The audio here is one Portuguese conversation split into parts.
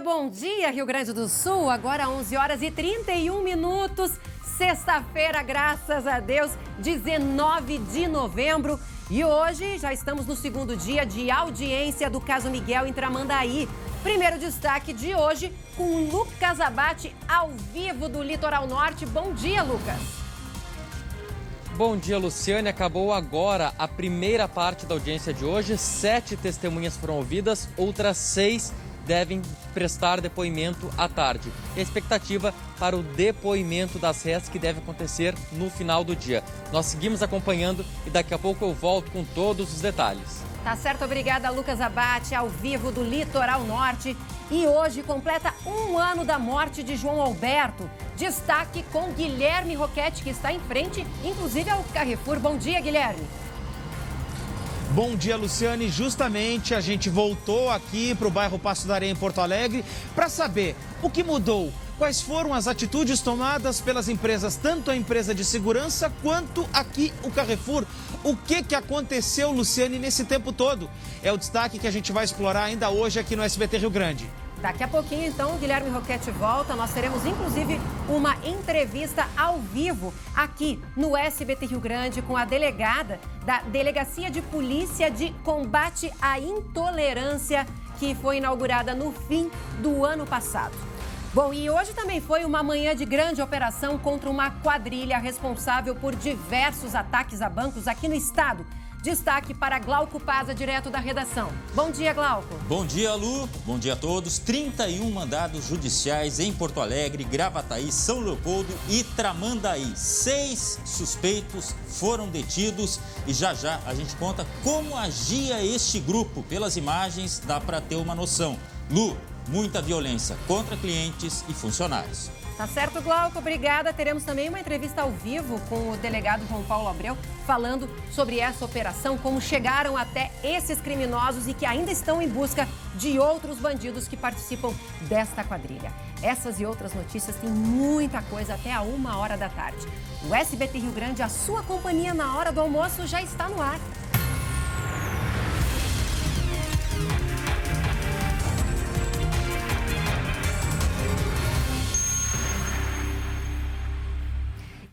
Bom dia, Rio Grande do Sul. Agora 11 horas e 31 minutos. Sexta-feira, graças a Deus, 19 de novembro. E hoje já estamos no segundo dia de audiência do caso Miguel em Tramandaí. Primeiro destaque de hoje com Lucas Abate ao vivo do Litoral Norte. Bom dia, Lucas. Bom dia, Luciane. Acabou agora a primeira parte da audiência de hoje. 7 testemunhas foram ouvidas, outras 6 devem prestar depoimento à tarde. E a expectativa para o depoimento das réis que deve acontecer no final do dia. Nós seguimos acompanhando e daqui a pouco eu volto com todos os detalhes. Tá certo, obrigada, Lucas Abate, ao vivo do Litoral Norte. E hoje completa 1 ano da morte de João Alberto. Destaque com Guilherme Roquette, que está em frente, inclusive ao Carrefour. Bom dia, Guilherme. Bom dia, Luciane. Justamente a gente voltou aqui para o bairro Passo da Areia, em Porto Alegre, para saber o que mudou. Quais foram as atitudes tomadas pelas empresas, tanto a empresa de segurança quanto aqui o Carrefour. O que aconteceu, Luciane, nesse tempo todo? É o destaque que a gente vai explorar ainda hoje aqui no SBT Rio Grande. Daqui a pouquinho, então, o Guilherme Roquette volta. Nós teremos, inclusive, uma entrevista ao vivo aqui no SBT Rio Grande com a delegada da Delegacia de Polícia de Combate à Intolerância, que foi inaugurada no fim do ano passado. Bom, e hoje também foi uma manhã de grande operação contra uma quadrilha responsável por diversos ataques a bancos aqui no estado. Destaque para Glauco Paza, direto da redação. Bom dia, Glauco. Bom dia, Lu. Bom dia a todos. 31 mandados judiciais em Porto Alegre, Gravataí, São Leopoldo e Tramandaí. 6 suspeitos foram detidos e já a gente conta como agia este grupo. Pelas imagens dá para ter uma noção. Lu, muita violência contra clientes e funcionários. Tá certo, Glauco, obrigada. Teremos também uma entrevista ao vivo com o delegado João Paulo Abreu, falando sobre essa operação, como chegaram até esses criminosos e que ainda estão em busca de outros bandidos que participam desta quadrilha. Essas e outras notícias, tem muita coisa até a 1h da tarde. O SBT Rio Grande, a sua companhia na hora do almoço, já está no ar.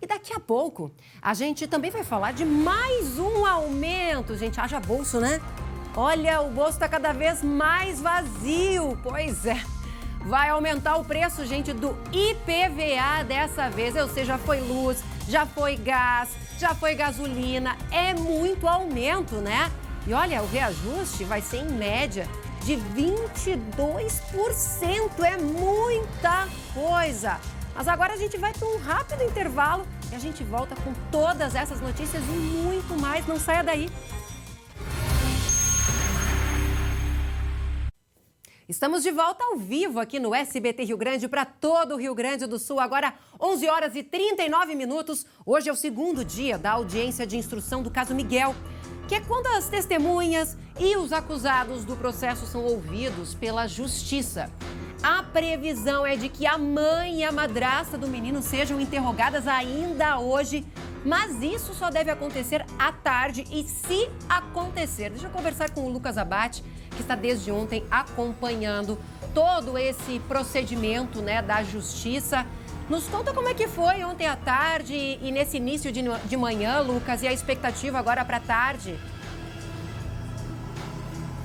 E daqui a pouco, a gente também vai falar de mais um aumento. Gente, haja bolso, né? Olha, o bolso está cada vez mais vazio. Pois é. Vai aumentar o preço, gente, do IPVA dessa vez. Ou seja, já foi luz, já foi gás, já foi gasolina. É muito aumento, né? E olha, o reajuste vai ser em média de 22%. É muita coisa. Mas agora a gente vai para um rápido intervalo e a gente volta com todas essas notícias e muito mais. Não saia daí. Estamos de volta ao vivo aqui no SBT Rio Grande para todo o Rio Grande do Sul. Agora 11 horas e 39 minutos. Hoje é o segundo dia da audiência de instrução do caso Miguel, que é quando as testemunhas e os acusados do processo são ouvidos pela Justiça. A previsão é de que a mãe e a madrasta do menino sejam interrogadas ainda hoje, mas isso só deve acontecer à tarde e se acontecer. Deixa eu conversar com o Lucas Abate, que está desde ontem acompanhando todo esse procedimento, né, da Justiça. Nos conta como é que foi ontem à tarde e nesse início de manhã, Lucas, e a expectativa agora para a tarde.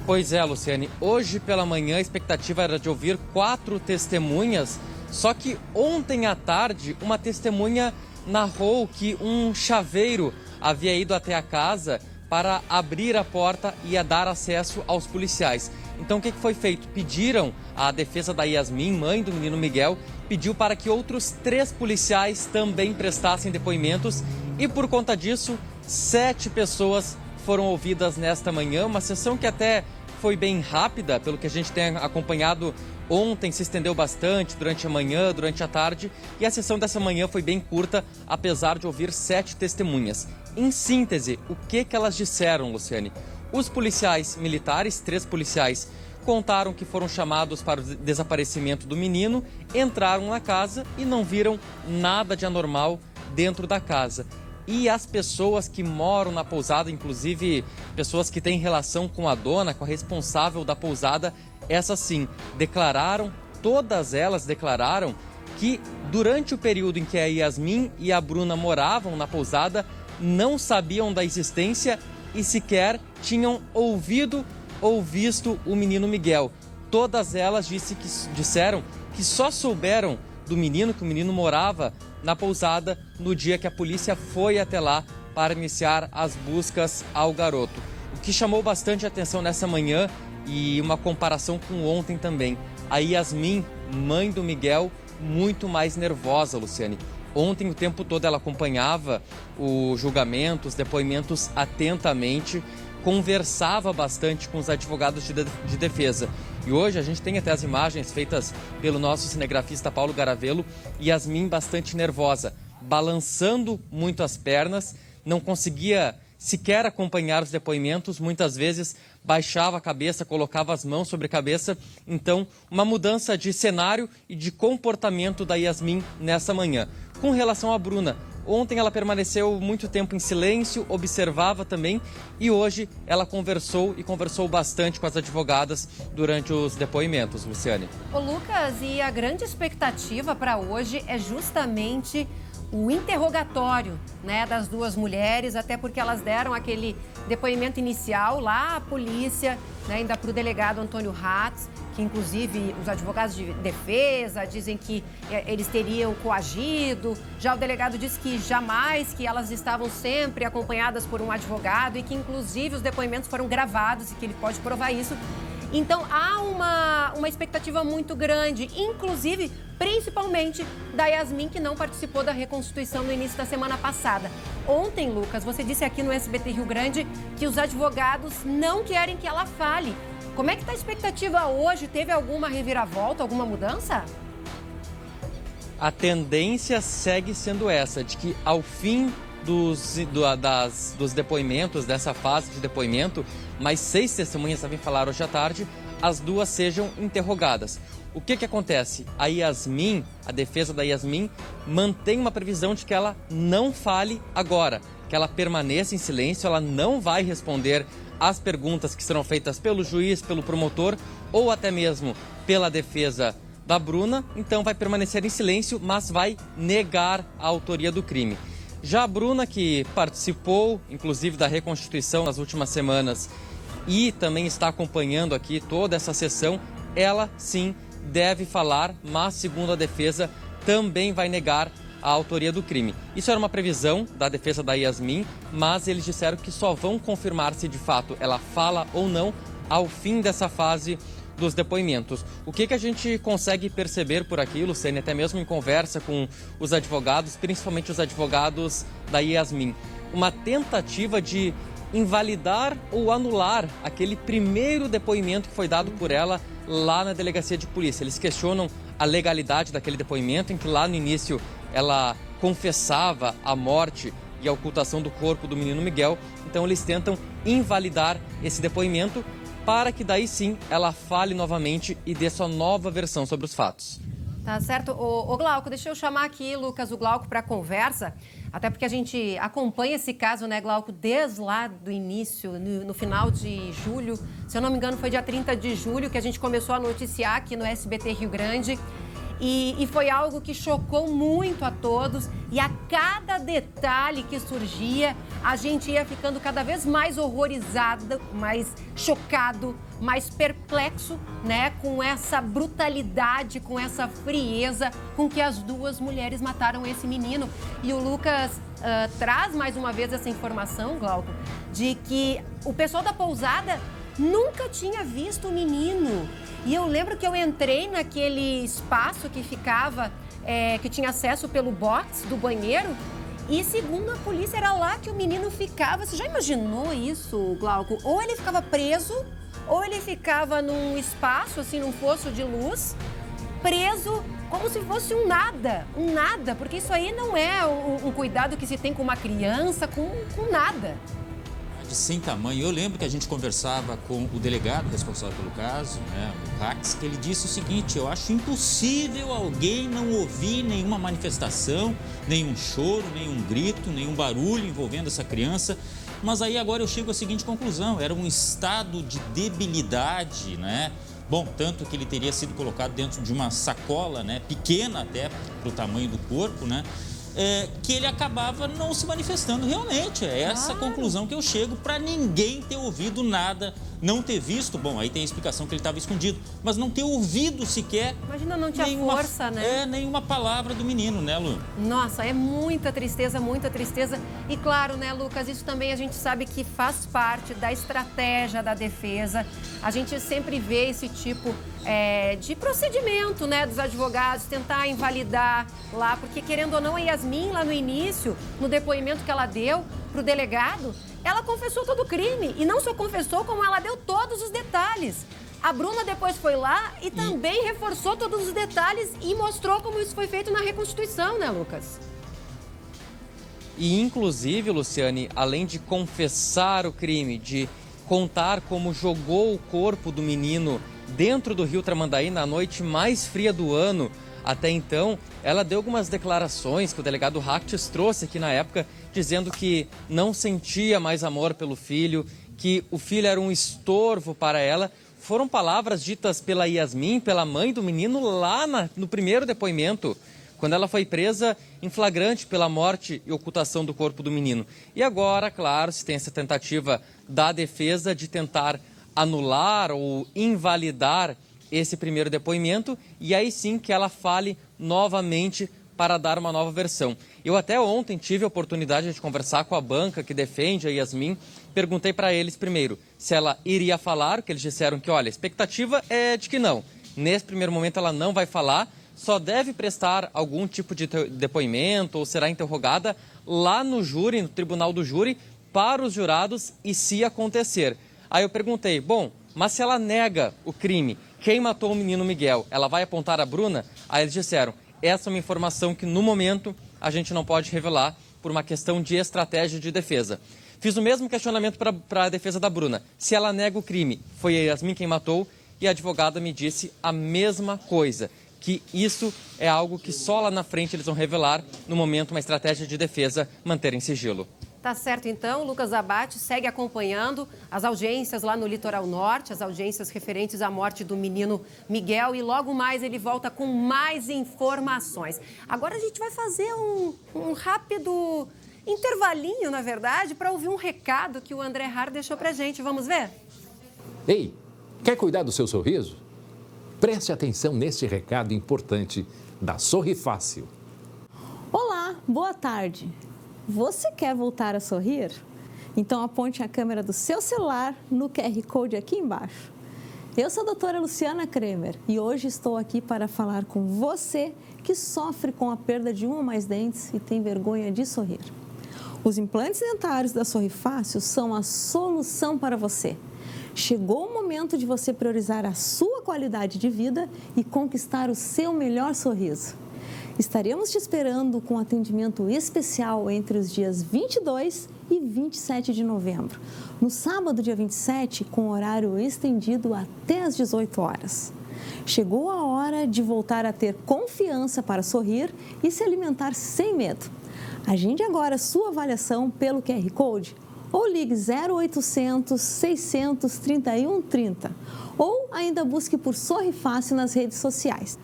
Pois é, Luciane. Hoje pela manhã a expectativa era de ouvir 4 testemunhas, só que ontem à tarde uma testemunha narrou que um chaveiro havia ido até a casa para abrir a porta e a dar acesso aos policiais. Então o que foi feito? Pediram, a defesa da Yasmin, mãe do menino Miguel, pediu para que outros 3 policiais também prestassem depoimentos e por conta disso 7 pessoas foram ouvidas nesta manhã, uma sessão que até foi bem rápida, pelo que a gente tem acompanhado. Ontem se estendeu bastante durante a manhã, durante a tarde, e a sessão dessa manhã foi bem curta, apesar de ouvir 7 testemunhas. Em síntese, o que elas disseram, Luciane? Os policiais militares, 3 policiais, contaram que foram chamados para o desaparecimento do menino, entraram na casa e não viram nada de anormal dentro da casa. E as pessoas que moram na pousada, inclusive pessoas que têm relação com a dona, com a responsável da pousada, essas sim declararam, todas elas declararam que durante o período em que a Yasmin e a Bruna moravam na pousada, não sabiam da existência e sequer tinham ouvido ou visto o menino Miguel. Todas elas disseram que só souberam do menino, que o menino morava na pousada no dia que a polícia foi até lá para iniciar as buscas ao garoto. O que chamou bastante atenção nessa manhã e uma comparação com ontem também. A Yasmin, mãe do Miguel, muito mais nervosa, Luciane. Ontem o tempo todo ela acompanhava o julgamento, os depoimentos atentamente, conversava bastante com os advogados de defesa. E hoje a gente tem até as imagens feitas pelo nosso cinegrafista Paulo Garavello, Yasmin bastante nervosa, balançando muito as pernas, não conseguia sequer acompanhar os depoimentos, muitas vezes baixava a cabeça, colocava as mãos sobre a cabeça. Então, uma mudança de cenário e de comportamento da Yasmin nessa manhã. Com relação à Bruna, ontem ela permaneceu muito tempo em silêncio, observava também, e hoje ela conversou bastante com as advogadas durante os depoimentos, Luciane. Ô Lucas, e a grande expectativa para hoje é justamente o interrogatório, né, das duas mulheres, até porque elas deram aquele depoimento inicial lá à polícia, né, ainda para o delegado Antônio Hatz, que inclusive os advogados de defesa dizem que eles teriam coagido. Já o delegado disse que jamais, que elas estavam sempre acompanhadas por um advogado e que inclusive os depoimentos foram gravados e que ele pode provar isso. Então, há uma expectativa muito grande, inclusive, principalmente, da Yasmin, que não participou da reconstituição no início da semana passada. Ontem, Lucas, você disse aqui no SBT Rio Grande que os advogados não querem que ela fale. Como é que está a expectativa hoje? Teve alguma reviravolta, alguma mudança? A tendência segue sendo essa, de que ao fim dos depoimentos, dessa fase de depoimento, mais 6 testemunhas também falaram hoje à tarde, as duas sejam interrogadas. O que acontece? A Yasmin, a defesa da Yasmin, mantém uma previsão de que ela não fale agora, que ela permaneça em silêncio, ela não vai responder às perguntas que serão feitas pelo juiz, pelo promotor ou até mesmo pela defesa da Bruna, então vai permanecer em silêncio, mas vai negar a autoria do crime. Já a Bruna, que participou, inclusive, da reconstituição nas últimas semanas e também está acompanhando aqui toda essa sessão, ela sim deve falar, mas segundo a defesa também vai negar a autoria do crime. Isso era uma previsão da defesa da Yasmin, mas eles disseram que só vão confirmar se de fato ela fala ou não ao fim dessa fase dos depoimentos. O que a gente consegue perceber por aqui, Luciane, até mesmo em conversa com os advogados, principalmente os advogados da Yasmin, uma tentativa de invalidar ou anular aquele primeiro depoimento que foi dado por ela lá na delegacia de polícia. Eles questionam a legalidade daquele depoimento, em que lá no início ela confessava a morte e a ocultação do corpo do menino Miguel. Então eles tentam invalidar esse depoimento para que daí sim ela fale novamente e dê sua nova versão sobre os fatos. Tá certo. Ô Glauco, deixa eu chamar aqui, Lucas, o Glauco para conversa, até porque a gente acompanha esse caso, né, Glauco, desde lá do início, no final de julho, se eu não me engano foi dia 30 de julho que a gente começou a noticiar aqui no SBT Rio Grande. E foi algo que chocou muito a todos, e a cada detalhe que surgia, a gente ia ficando cada vez mais horrorizado, mais chocado, mais perplexo, né, com essa brutalidade, com essa frieza com que as duas mulheres mataram esse menino. E o Lucas traz mais uma vez essa informação, Glauco, de que o pessoal da pousada nunca tinha visto o menino. E eu lembro que eu entrei naquele espaço que ficava, que tinha acesso pelo box do banheiro, e segundo a polícia era lá que o menino ficava. Você já imaginou isso, Glauco? Ou ele ficava preso, ou ele ficava num espaço, assim, num fosso de luz, preso como se fosse um nada, porque isso aí não é um cuidado que se tem com uma criança, com nada. Sem tamanho. Eu lembro que a gente conversava com o delegado responsável pelo caso, né, o Hatz, que ele disse o seguinte: eu acho impossível alguém não ouvir nenhuma manifestação, nenhum choro, nenhum grito, nenhum barulho envolvendo essa criança. Mas aí agora eu chego à seguinte conclusão: era um estado de debilidade, né, Bom, tanto que ele teria sido colocado dentro de uma sacola, né, pequena até para o tamanho do corpo, né, que ele acabava não se manifestando realmente. É essa a conclusão que eu chego, para ninguém ter ouvido nada, não ter visto. Bom, aí tem a explicação que ele estava escondido, mas não ter ouvido sequer. Imagina, não tinha força, né? Nenhuma palavra do menino, né, Lu? Nossa, é muita tristeza, muita tristeza. E claro, né, Lucas, isso também a gente sabe que faz parte da estratégia da defesa. A gente sempre vê esse tipo de procedimento, né, dos advogados, tentar invalidar lá, porque querendo ou não, a Yasmin, lá no início, no depoimento que ela deu para o delegado, ela confessou todo o crime. E não só confessou, como ela deu todos os detalhes. A Bruna depois foi lá e também reforçou todos os detalhes e mostrou como isso foi feito na reconstituição, né, Lucas? E, inclusive, Luciane, além de confessar o crime, de contar como jogou o corpo do menino dentro do rio Tramandaí na noite mais fria do ano, até então, ela deu algumas declarações que o delegado Ractes trouxe aqui na época, dizendo que não sentia mais amor pelo filho, que o filho era um estorvo para ela. Foram palavras ditas pela Yasmin, pela mãe do menino, lá no primeiro depoimento, quando ela foi presa em flagrante pela morte e ocultação do corpo do menino. E agora, claro, se tem essa tentativa da defesa de tentar anular ou invalidar esse primeiro depoimento, e aí sim que ela fale novamente para dar uma nova versão. Eu até ontem tive a oportunidade de conversar com a banca que defende a Yasmin. Perguntei para eles primeiro se ela iria falar, que eles disseram que, olha, a expectativa é de que não. Nesse primeiro momento ela não vai falar, só deve prestar algum tipo de depoimento ou será interrogada lá no júri, no tribunal do júri, para os jurados e se acontecer. Aí eu perguntei, bom, mas se ela nega o crime, quem matou o menino Miguel, ela vai apontar a Bruna? Aí eles disseram, essa é uma informação que no momento a gente não pode revelar por uma questão de estratégia de defesa. Fiz o mesmo questionamento para a defesa da Bruna. Se ela nega o crime, foi a Yasmin quem matou, e a advogada me disse a mesma coisa, que isso é algo que só lá na frente eles vão revelar, no momento uma estratégia de defesa, manter em sigilo. Tá certo, então. Lucas Abate segue acompanhando as audiências lá no Litoral Norte, as audiências referentes à morte do menino Miguel, e logo mais ele volta com mais informações. Agora a gente vai fazer um rápido intervalinho, na verdade, para ouvir um recado que o André Har deixou pra gente. Vamos ver? Ei, quer cuidar do seu sorriso? Preste atenção neste recado importante da Sorri Fácil. Olá, boa tarde. Você quer voltar a sorrir? Então aponte a câmera do seu celular no QR Code aqui embaixo. Eu sou a doutora Luciana Kremer e hoje estou aqui para falar com você que sofre com a perda de um ou mais dentes e tem vergonha de sorrir. Os implantes dentários da Sorri Fácil são a solução para você. Chegou o momento de você priorizar a sua qualidade de vida e conquistar o seu melhor sorriso. Estaremos te esperando com atendimento especial entre os dias 22 e 27 de novembro. No sábado, dia 27, com horário estendido até às 18 horas. Chegou a hora de voltar a ter confiança para sorrir e se alimentar sem medo. Agende agora sua avaliação pelo QR Code ou ligue 0800 631 30 ou ainda busque por Sorri Fácil nas redes sociais.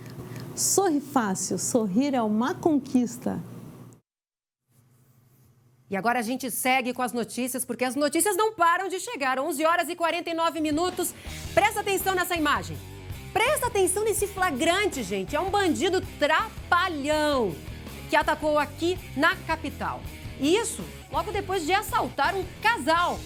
Sorri Fácil, sorrir é uma conquista. E agora a gente segue com as notícias, porque as notícias não param de chegar. 11 horas e 49 minutos. Presta atenção nessa imagem. Presta atenção nesse flagrante, gente. É um bandido trapalhão que atacou aqui na capital. Isso logo depois de assaltar um casal.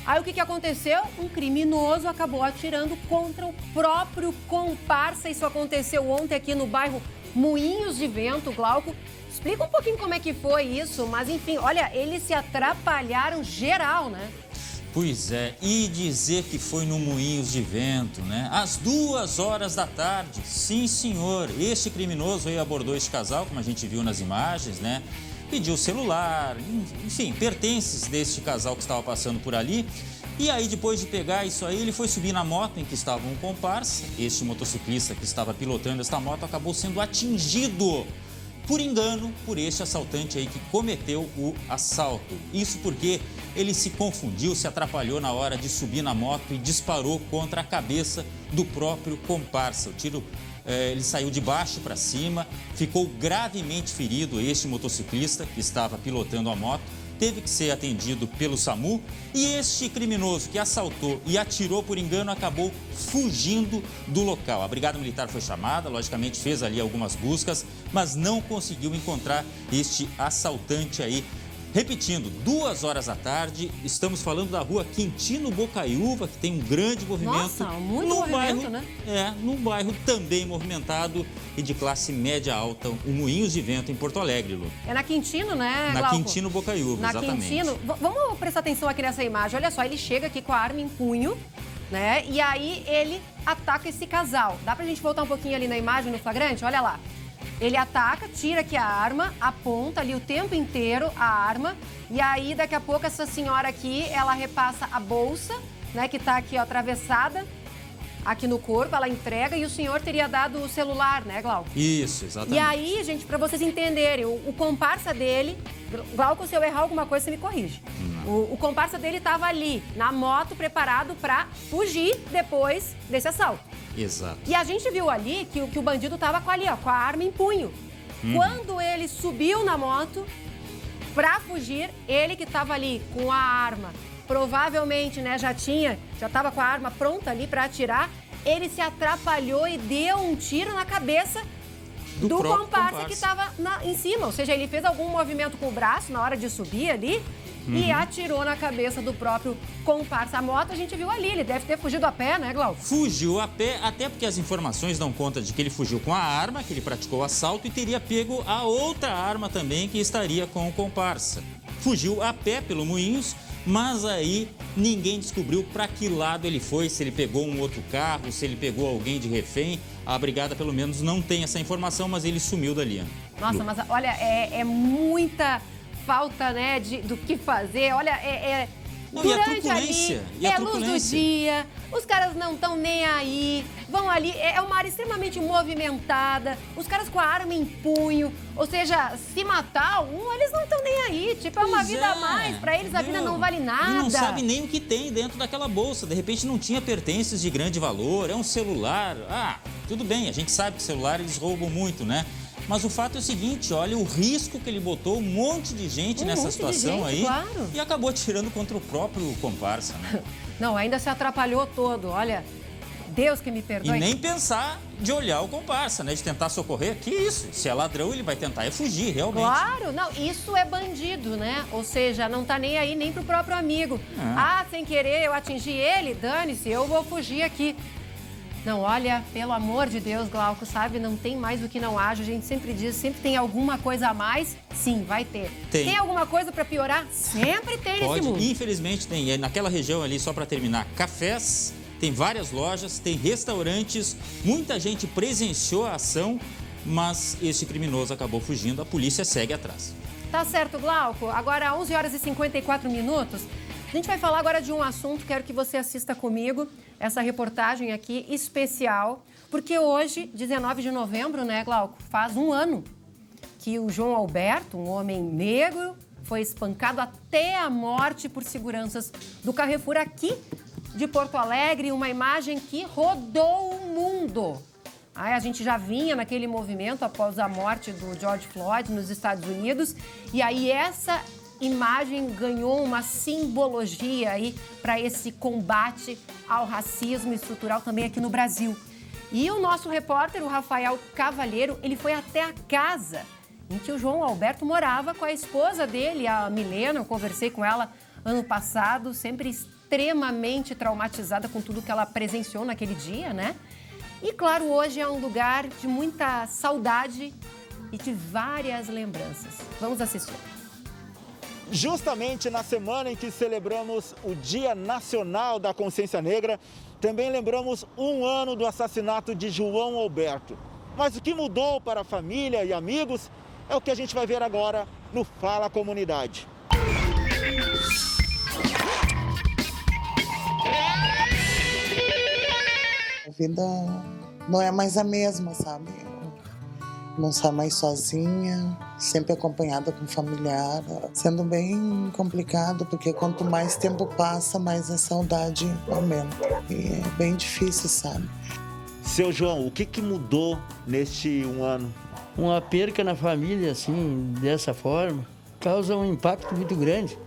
Aí o que aconteceu? Um criminoso acabou atirando contra o próprio comparsa. Isso aconteceu ontem aqui no bairro Moinhos de Vento, Glauco. Explica um pouquinho como é que foi isso, mas enfim, olha, eles se atrapalharam geral, né? Pois é, e dizer que foi no Moinhos de Vento, né? Às 2 horas da tarde, sim senhor, este criminoso aí abordou este casal, como a gente viu nas imagens, né? Pediu o celular, enfim, pertences deste casal que estava passando por ali. E aí, depois de pegar isso aí, ele foi subir na moto em que estava um comparsa. Este motociclista que estava pilotando esta moto acabou sendo atingido por engano por este assaltante aí que cometeu o assalto. Isso porque ele se confundiu, se atrapalhou na hora de subir na moto e disparou contra a cabeça do próprio comparsa. O tiro, ele saiu de baixo para cima, ficou gravemente ferido este motociclista que estava pilotando a moto. Teve que ser atendido pelo SAMU e este criminoso que assaltou e atirou por engano acabou fugindo do local. A Brigada Militar foi chamada, logicamente fez ali algumas buscas, mas não conseguiu encontrar este assaltante aí. Repetindo, 2 horas da tarde, estamos falando da rua Quintino Bocaiúva, que tem um grande movimento. Nossa, muito movimento, né? Num bairro também movimentado e de classe média alta, o Moinhos de Vento, em Porto Alegre, Lu. É na Quintino, né, Na Glauco? Quintino Bocaiúva, exatamente. Na Quintino. Vamos prestar atenção aqui nessa imagem. Olha só, ele chega aqui com a arma em punho, né? E aí ele ataca esse casal. Dá pra gente voltar um pouquinho ali na imagem, no flagrante? Olha lá. Ele ataca, tira aqui a arma, aponta ali o tempo inteiro a arma. E aí, daqui a pouco, essa senhora aqui, ela repassa a bolsa, né, que tá aqui, ó, atravessada, aqui no corpo, ela entrega e o senhor teria dado o celular, né, Glauco? Isso, exatamente. E aí, gente, pra vocês entenderem, o comparsa dele, Glauco, se eu errar alguma coisa, você me corrige. O comparsa dele tava ali, na moto, preparado pra fugir depois desse assalto. Exato. E a gente viu ali que o bandido tava com a arma em punho. Quando ele subiu na moto pra fugir, ele que tava ali com a arma, provavelmente, né, já tava com a arma pronta ali pra atirar, ele se atrapalhou e deu um tiro na cabeça do comparsa que tava em cima. Ou seja, ele fez algum movimento com o braço na hora de subir ali e atirou na cabeça do próprio comparsa. A moto a gente viu ali, ele deve ter fugido a pé, né, Glauco? Fugiu a pé, até porque as informações dão conta de que ele fugiu com a arma, que ele praticou o assalto e teria pego a outra arma também que estaria com o comparsa. Fugiu a pé pelo Moinhos, mas aí ninguém descobriu para que lado ele foi, se ele pegou um outro carro, se ele pegou alguém de refém. A brigada, pelo menos, não tem essa informação, mas ele sumiu dali. Nossa, mas olha, é muita falta, né, do que fazer. Olha, Não, durante ali, é luz do dia, os caras não estão nem aí, vão ali, é uma área extremamente movimentada, os caras com a arma em punho, ou seja, se matar um, eles não estão nem aí, tipo, é uma vida a mais, pra eles a vida não vale nada. E não sabe nem o que tem dentro daquela bolsa, de repente não tinha pertences de grande valor, é um celular, tudo bem, a gente sabe que celular eles roubam muito, né? Mas o fato é o seguinte, olha o risco que ele botou, um monte de gente nessa situação aí, claro. E acabou tirando contra o próprio comparsa, né? Não, ainda se atrapalhou todo, olha, Deus que me perdoe. E nem pensar de olhar o comparsa, né? De tentar socorrer, que isso? Se é ladrão, ele vai tentar fugir, realmente. Claro, não, isso é bandido, né? Ou seja, não tá nem aí nem pro próprio amigo. Sem querer eu atingi ele, dane-se, eu vou fugir aqui. Não, olha, pelo amor de Deus, Glauco, sabe? Não tem mais o que não haja. A gente sempre diz, sempre tem alguma coisa a mais. Sim, vai ter. Tem alguma coisa para piorar? Sempre tem nesse mundo. Infelizmente tem. Naquela região ali, só para terminar, cafés, tem várias lojas, tem restaurantes. Muita gente presenciou a ação, mas esse criminoso acabou fugindo. A polícia segue atrás. Tá certo, Glauco. Agora, 11 horas e 54 minutos. A gente vai falar agora de um assunto, quero que você assista comigo, essa reportagem aqui especial, porque hoje, 19 de novembro, né, Glauco, faz um ano que o João Alberto, um homem negro, foi espancado até a morte por seguranças do Carrefour aqui de Porto Alegre, uma imagem que rodou o mundo. A gente já vinha naquele movimento após a morte do George Floyd nos Estados Unidos, e aí essa imagem ganhou uma simbologia aí para esse combate ao racismo estrutural também aqui no Brasil. E o nosso repórter, o Rafael Cavalheiro, ele foi até a casa em que o João Alberto morava com a esposa dele, a Milena. Eu conversei com ela ano passado, sempre extremamente traumatizada com tudo que ela presenciou naquele dia, né? E claro, hoje é um lugar de muita saudade e de várias lembranças. Vamos assistir. Justamente na semana em que celebramos o Dia Nacional da Consciência Negra, também lembramos um ano do assassinato de João Alberto. Mas o que mudou para a família e amigos é o que a gente vai ver agora no Fala Comunidade. A vida não é mais a mesma, sabe? não sai mais sozinha, sempre acompanhada com familiar, sendo bem complicado, porque quanto mais tempo passa, mais a saudade aumenta. E é bem difícil, sabe? Seu João, o que mudou neste um ano? Uma perca na família, assim, dessa forma, causa um impacto muito grande.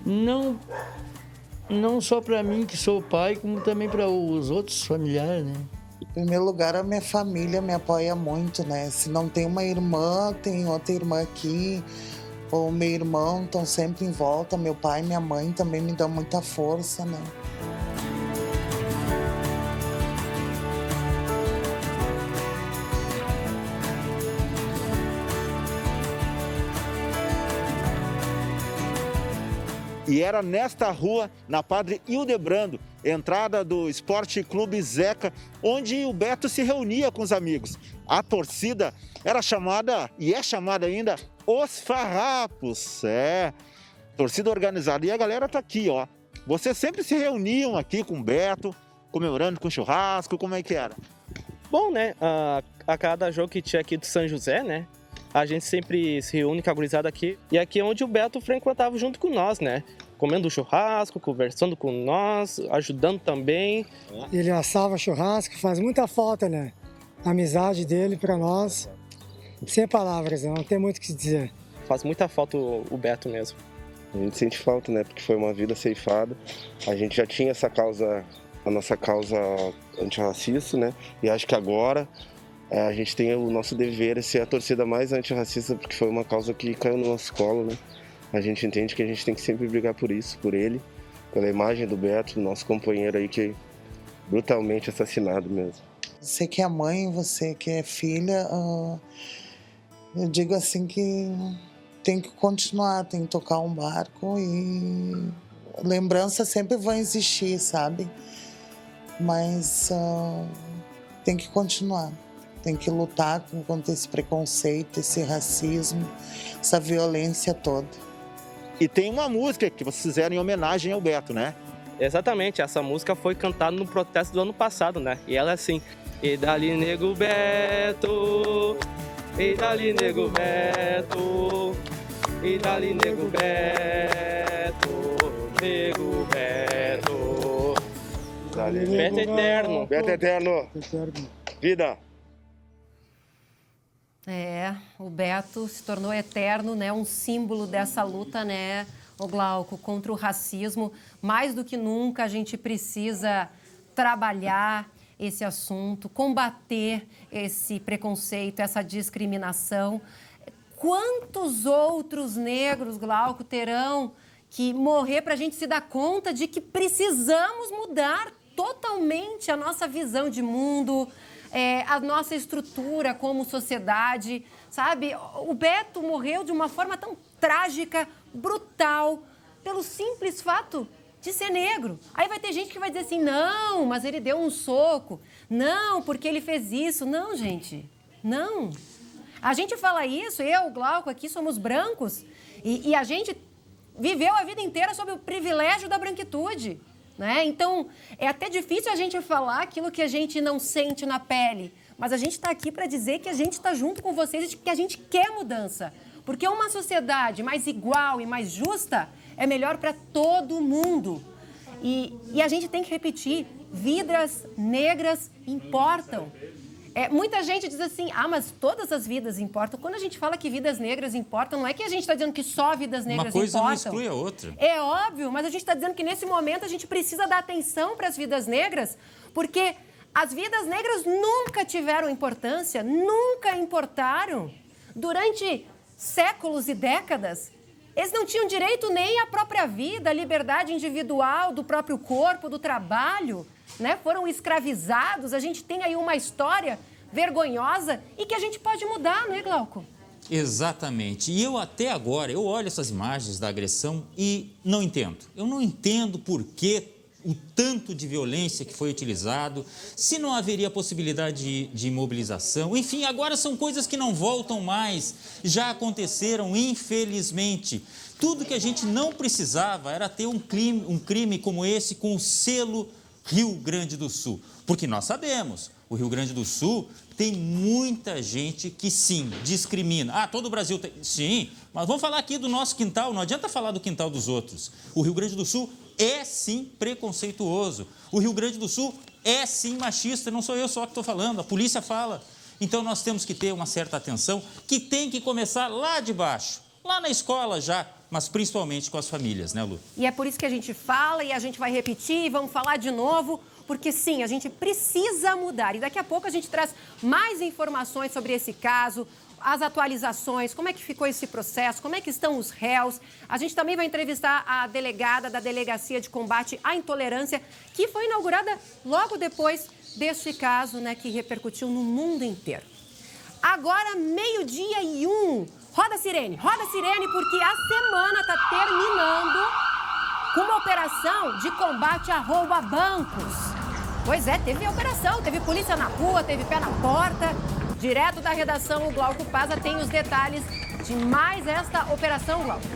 Não só para mim, que sou pai, como também para os outros familiares, né? Em primeiro lugar, a minha família me apoia muito, né? Se não tem uma irmã, tem outra irmã aqui, ou meu irmão, estão sempre em volta. Meu pai e minha mãe também me dão muita força, né? E era nesta rua, na Padre Hildebrando, entrada do Esporte Clube Zeca, onde o Beto se reunia com os amigos. A torcida era chamada, e é chamada ainda, Os Farrapos. Torcida organizada. E a galera tá aqui, ó. Vocês sempre se reuniam aqui com o Beto, comemorando com churrasco, como é que era? Bom, né, a cada jogo que tinha aqui do São José, né, a gente sempre se reúne com a gurizada aqui. E aqui é onde o Beto frequentava junto com nós, né? Comendo churrasco, conversando com nós, ajudando também. Ele assava churrasco, faz muita falta, né? A amizade dele para nós, sem palavras, não tem muito o que dizer. Faz muita falta o Beto mesmo. A gente sente falta, né? Porque foi uma vida ceifada. A gente já tinha essa causa, a nossa causa antirracista, né? E acho que agora a gente tem o nosso dever de ser a torcida mais antirracista, porque foi uma causa que caiu no nosso colo, né? A gente entende que a gente tem que sempre brigar por isso, por ele, pela imagem do Beto, nosso companheiro aí que é brutalmente assassinado mesmo. Você que é mãe, você que é filha, eu digo assim que tem que continuar, tem que tocar um barco e lembranças sempre vão existir, sabe? Mas tem que continuar. Tem que lutar contra esse preconceito, esse racismo, essa violência toda. E tem uma música que vocês fizeram em homenagem ao Beto, né? Exatamente, essa música foi cantada no protesto do ano passado, né? E ela é assim: e dali nego Beto, e dali nego Beto, e dali nego Beto, nego Beto. Dali, Beto eterno. Beto eterno. Vida. O Beto se tornou eterno, né? Um símbolo dessa luta, né, o Glauco, contra o racismo. Mais do que nunca a gente precisa trabalhar esse assunto, combater esse preconceito, essa discriminação. Quantos outros negros, Glauco, terão que morrer para a gente se dar conta de que precisamos mudar totalmente a nossa visão de mundo, a nossa estrutura como sociedade, sabe? O Beto morreu de uma forma tão trágica, brutal, pelo simples fato de ser negro. Aí vai ter gente que vai dizer assim, não, mas ele deu um soco, não, porque ele fez isso. Não, gente, não. A gente fala isso, eu, o Glauco, aqui somos brancos, e a gente viveu a vida inteira sob o privilégio da branquitude. Né? Então, é até difícil a gente falar aquilo que a gente não sente na pele, mas a gente está aqui para dizer que a gente está junto com vocês e que a gente quer mudança. Porque uma sociedade mais igual e mais justa é melhor para todo mundo. E a gente tem que repetir, vidas negras importam. Muita gente diz assim, mas todas as vidas importam. Quando a gente fala que vidas negras importam, não é que a gente está dizendo que só vidas negras importam. Uma coisa não exclui a outra. É óbvio, mas a gente está dizendo que nesse momento a gente precisa dar atenção para as vidas negras, porque as vidas negras nunca tiveram importância, nunca importaram. Durante séculos e décadas, eles não tinham direito nem à própria vida, à liberdade individual do próprio corpo, do trabalho. Né? Foram escravizados, a gente tem aí uma história vergonhosa e que a gente pode mudar, não é, Glauco? Exatamente. E eu até agora, eu olho essas imagens da agressão e não entendo. Eu não entendo por que o tanto de violência que foi utilizado, se não haveria possibilidade de mobilização. Enfim, agora são coisas que não voltam mais, já aconteceram, infelizmente. Tudo que a gente não precisava era ter um crime como esse com o selo Rio Grande do Sul? Porque nós sabemos, o Rio Grande do Sul tem muita gente que sim, discrimina. Ah, todo o Brasil tem... Sim, mas vamos falar aqui do nosso quintal, não adianta falar do quintal dos outros. O Rio Grande do Sul é sim preconceituoso. O Rio Grande do Sul é sim machista, não sou eu só que estou falando, a polícia fala. Então nós temos que ter uma certa atenção que tem que começar lá de baixo, lá na escola já, mas principalmente com as famílias, né, Lu? E é por isso que a gente fala e a gente vai repetir e vamos falar de novo, porque sim, a gente precisa mudar. E daqui a pouco a gente traz mais informações sobre esse caso, as atualizações, como é que ficou esse processo, como é que estão os réus. A gente também vai entrevistar a delegada da Delegacia de Combate à Intolerância, que foi inaugurada logo depois deste caso, né, que repercutiu no mundo inteiro. Agora, 12:01. Roda a sirene, porque a semana está terminando com uma operação de combate a roubo a bancos. Pois é, teve operação, teve polícia na rua, teve pé na porta. Direto da redação, o Glauco Paza tem os detalhes de mais esta operação, Glauco.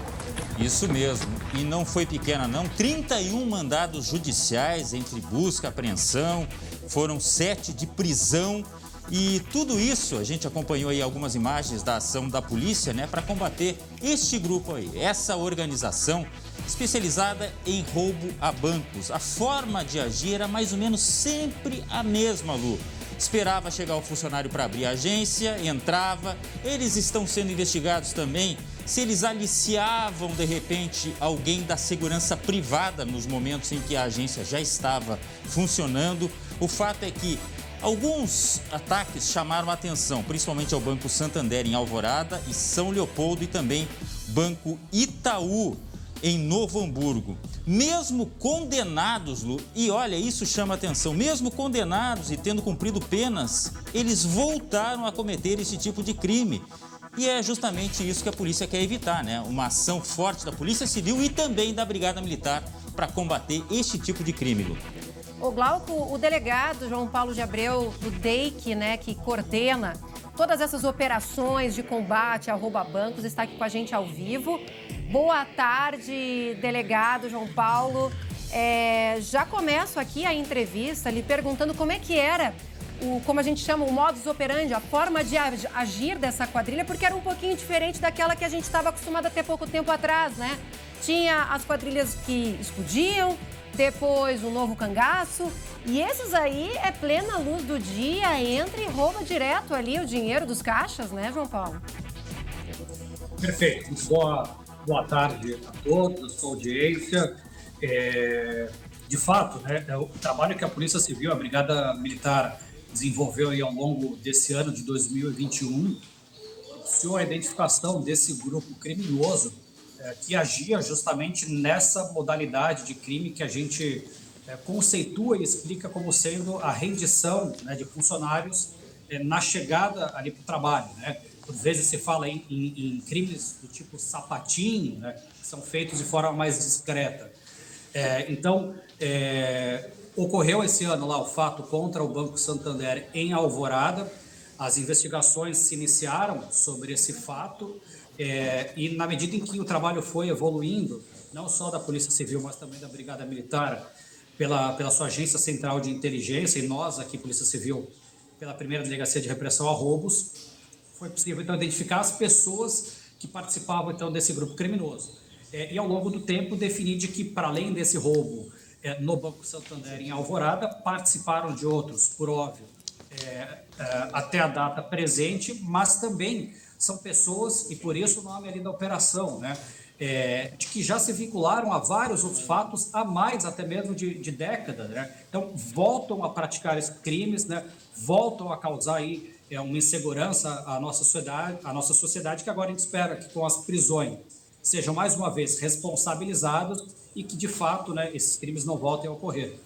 Isso mesmo, e não foi pequena não, 31 mandados judiciais entre busca e apreensão, foram 7 de prisão. E tudo isso, a gente acompanhou aí algumas imagens da ação da polícia, né, para combater este grupo aí, essa organização especializada em roubo a bancos. A forma de agir era mais ou menos sempre a mesma, Lu. Esperava chegar o funcionário para abrir a agência, entrava. Eles estão sendo investigados também se eles aliciavam, de repente, alguém da segurança privada nos momentos em que a agência já estava funcionando. O fato é que alguns ataques chamaram a atenção, principalmente ao Banco Santander em Alvorada e São Leopoldo e também Banco Itaú em Novo Hamburgo. Mesmo condenados, Lu, e olha, isso chama atenção, mesmo condenados e tendo cumprido penas, eles voltaram a cometer esse tipo de crime. E é justamente isso que a polícia quer evitar, né? Uma ação forte da Polícia Civil e também da Brigada Militar para combater este tipo de crime, Lu. O Glauco, o delegado João Paulo de Abreu, do DEIC, né, que coordena todas essas operações de combate ao roubo a bancos, está aqui com a gente ao vivo. Boa tarde, delegado João Paulo. Já começo aqui a entrevista lhe perguntando como é que era, como a gente chama, o modus operandi, a forma de agir dessa quadrilha, porque era um pouquinho diferente daquela que a gente estava acostumado a ter pouco tempo atrás, né? Tinha as quadrilhas que explodiam, depois o novo cangaço, e esses aí é plena luz do dia, entra e rouba direto ali o dinheiro dos caixas, né, João Paulo? Perfeito. Boa tarde a todos, a sua audiência. De fato, né, o trabalho que a Polícia Civil, a Brigada Militar, desenvolveu aí ao longo desse ano de 2021, propiciou a identificação desse grupo criminoso que agia justamente nessa modalidade de crime que a gente conceitua e explica como sendo a rendição, né, de funcionários na chegada ali para o trabalho, né? Por vezes se fala em crimes do tipo sapatinho, né, que são feitos de forma mais discreta. Então, ocorreu esse ano lá o fato contra o Banco Santander em Alvorada. As investigações se iniciaram sobre esse fato. E na medida em que o trabalho foi evoluindo, não só da Polícia Civil, mas também da Brigada Militar, pela sua agência central de inteligência, e nós aqui, Polícia Civil, pela primeira Delegacia de Repressão a Roubos, foi possível então identificar as pessoas que participavam então desse grupo criminoso. E ao longo do tempo definir de que, para além desse roubo no Banco Santander em Alvorada, participaram de outros, por óbvio, até a data presente, mas também são pessoas, e por isso o nome ali da operação, né, de que já se vincularam a vários outros fatos, a mais até mesmo de décadas, né? Então, voltam a praticar esses crimes, né, voltam a causar aí uma insegurança à nossa sociedade, que agora a gente espera que com as prisões sejam mais uma vez responsabilizados e que, de fato, né, esses crimes não voltem a ocorrer.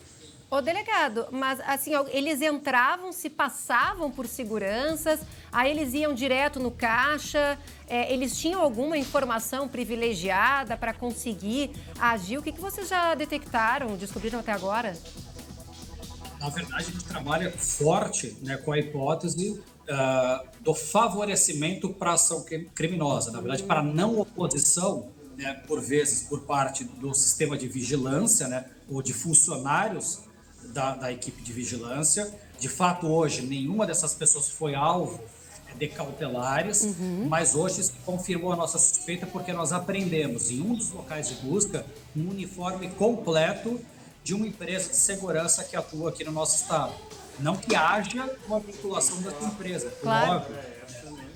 Ô, delegado, mas assim, eles entravam, se passavam por seguranças, aí eles iam direto no caixa, eles tinham alguma informação privilegiada para conseguir agir? O que vocês já detectaram, descobriram até agora? Na verdade, a gente trabalha forte, né, com a hipótese do favorecimento para a ação criminosa, na verdade, para a não oposição, né, por vezes, por parte do sistema de vigilância, né, ou de funcionários da equipe de vigilância. De fato, hoje, nenhuma dessas pessoas foi alvo de cautelares, mas hoje se confirmou a nossa suspeita porque nós apreendemos em um dos locais de busca um uniforme completo de uma empresa de segurança que atua aqui no nosso estado. Não que haja uma vinculação dessa empresa, claro. Óbvio,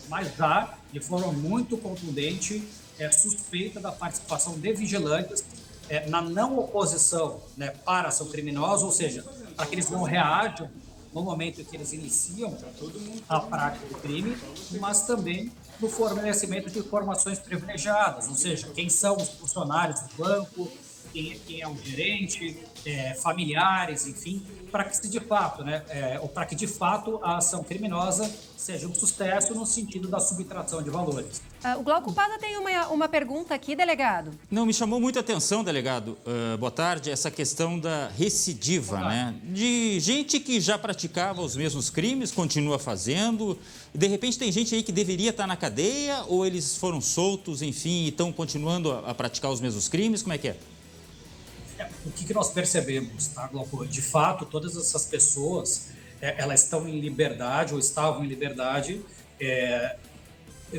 mas há, de forma muito contundente, suspeita da participação de vigilantes na não oposição, né, para a ação criminosa, ou seja, para que eles não reajam no momento em que eles iniciam a prática do crime, mas também no fornecimento de informações privilegiadas, ou seja, quem são os funcionários do banco, quem é o gerente, familiares, enfim, para que de fato, ou para que de fato a ação criminosa seja um sucesso no sentido da subtração de valores. O Glauco Pada tem uma pergunta aqui, delegado. Não, me chamou muita atenção, delegado. Boa tarde, essa questão da recidiva, né? De gente que já praticava os mesmos crimes, continua fazendo, e de repente tem gente aí que deveria estar na cadeia, ou eles foram soltos, enfim, e estão continuando a praticar os mesmos crimes, como é que é? O que nós percebemos, tá, Glauco? De fato, todas essas pessoas, elas estão em liberdade ou estavam em liberdade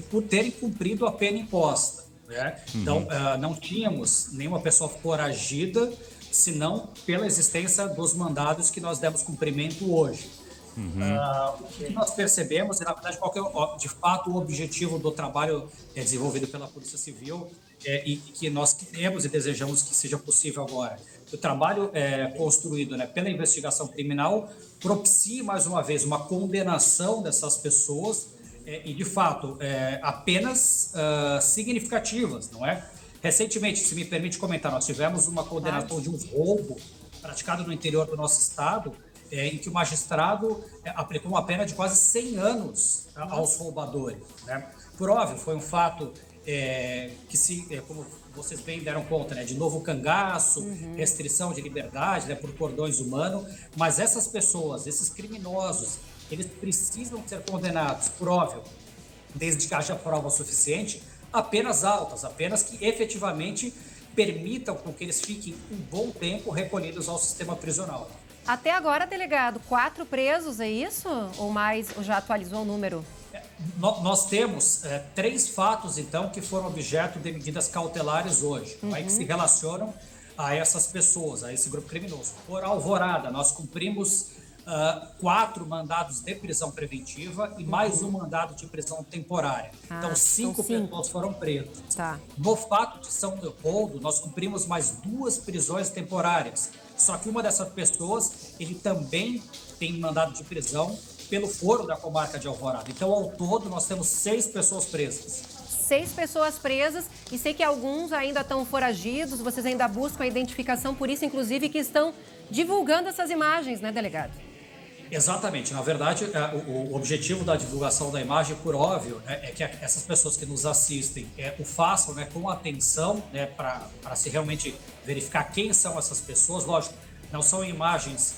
por terem cumprido a pena imposta, né? Então, não tínhamos nenhuma pessoa foragida, senão pela existência dos mandados que nós demos cumprimento hoje. O que nós percebemos, e na verdade, qual que é de fato o objetivo do trabalho desenvolvido pela Polícia Civil e que nós queremos e desejamos que seja possível agora. O trabalho construído, né, pela investigação criminal propicie, mais uma vez, uma condenação dessas pessoas e, de fato, apenas significativas, não é? Recentemente, se me permite comentar, nós tivemos uma condenação de um roubo praticado no interior do nosso estado, em que o magistrado aplicou uma pena de quase 100 anos aos roubadores, né? Por óbvio, foi um fato que como vocês bem deram conta, né, de novo cangaço, restrição de liberdade, né, por cordões humanos, mas essas pessoas, esses criminosos, eles precisam ser condenados, por óbvio, desde que haja prova suficiente, apenas altas, apenas que efetivamente permitam com que eles fiquem um bom tempo recolhidos ao sistema prisional. Até agora, delegado, 4 presos, é isso? Ou mais, ou já atualizou o número? Nós temos 3 fatos, então, que foram objeto de medidas cautelares hoje, que se relacionam a essas pessoas, a esse grupo criminoso. Por Alvorada, nós cumprimos 4 mandados de prisão preventiva e mais um mandado de prisão temporária. Então, 5 pessoas foram presas. Tá. No fato de São Leopoldo, nós cumprimos mais 2 prisões temporárias. Só que uma dessas pessoas, ele também tem mandado de prisão pelo foro da comarca de Alvorada. Então, ao todo, nós temos 6 pessoas presas. 6 pessoas presas e sei que alguns ainda estão foragidos, vocês ainda buscam a identificação, por isso, inclusive, que estão divulgando essas imagens, né, delegado? Exatamente. Na verdade, o objetivo da divulgação da imagem, por óbvio, é que essas pessoas que nos assistem o façam, né, com atenção, né, para se realmente verificar quem são essas pessoas. Lógico, não são imagens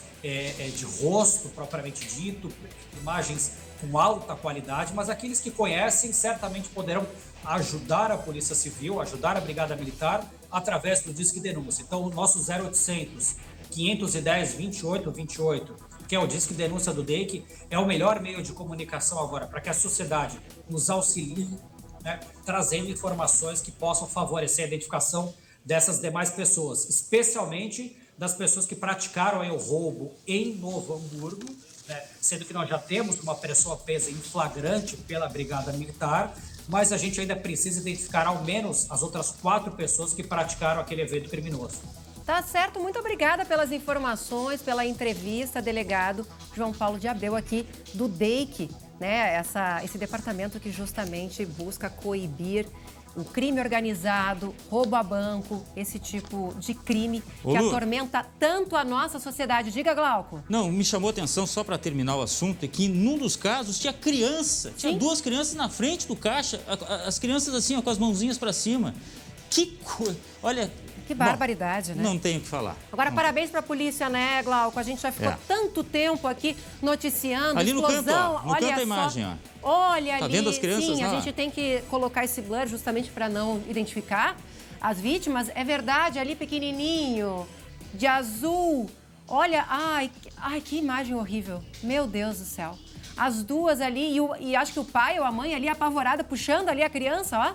de rosto propriamente dito, imagens com alta qualidade, mas aqueles que conhecem certamente poderão ajudar a Polícia Civil, ajudar a Brigada Militar através do Disque Denúncia. Então, o nosso 0800 510 2828, que é o Disque Denúncia do DEIC, é o melhor meio de comunicação agora para que a sociedade nos auxilie, né, trazendo informações que possam favorecer a identificação dessas demais pessoas, especialmente das pessoas que praticaram o roubo em Novo Hamburgo, né, sendo que nós já temos uma pessoa presa em flagrante pela Brigada Militar, mas a gente ainda precisa identificar ao menos as outras 4 pessoas que praticaram aquele evento criminoso. Tá certo, muito obrigada pelas informações, pela entrevista, delegado João Paulo de Abreu aqui do DEIC, né? Esse departamento que justamente busca coibir o crime organizado, roubo a banco, esse tipo de crime que atormenta tanto a nossa sociedade. Diga, Glauco. Não, me chamou a atenção, só para terminar o assunto, é que num dos casos tinha criança, tinha 2 crianças na frente do caixa, as crianças assim, ó, com as mãozinhas para cima. Que coisa, olha... Que barbaridade, né? Não tenho o que falar. Agora, parabéns para a polícia, né, Glauco? A gente já ficou tanto tempo aqui noticiando, ali explosão. No canto, ó, no olha canto a só. imagem, ó. Olha tá ali, vendo as crianças sim, lá? A gente tem que colocar esse blur justamente para não identificar as vítimas. É verdade, ali pequenininho, de azul, Olha, ai, que imagem horrível. Meu Deus do céu. As duas ali, e acho que o pai ou a mãe ali apavorada, puxando ali a criança, ó.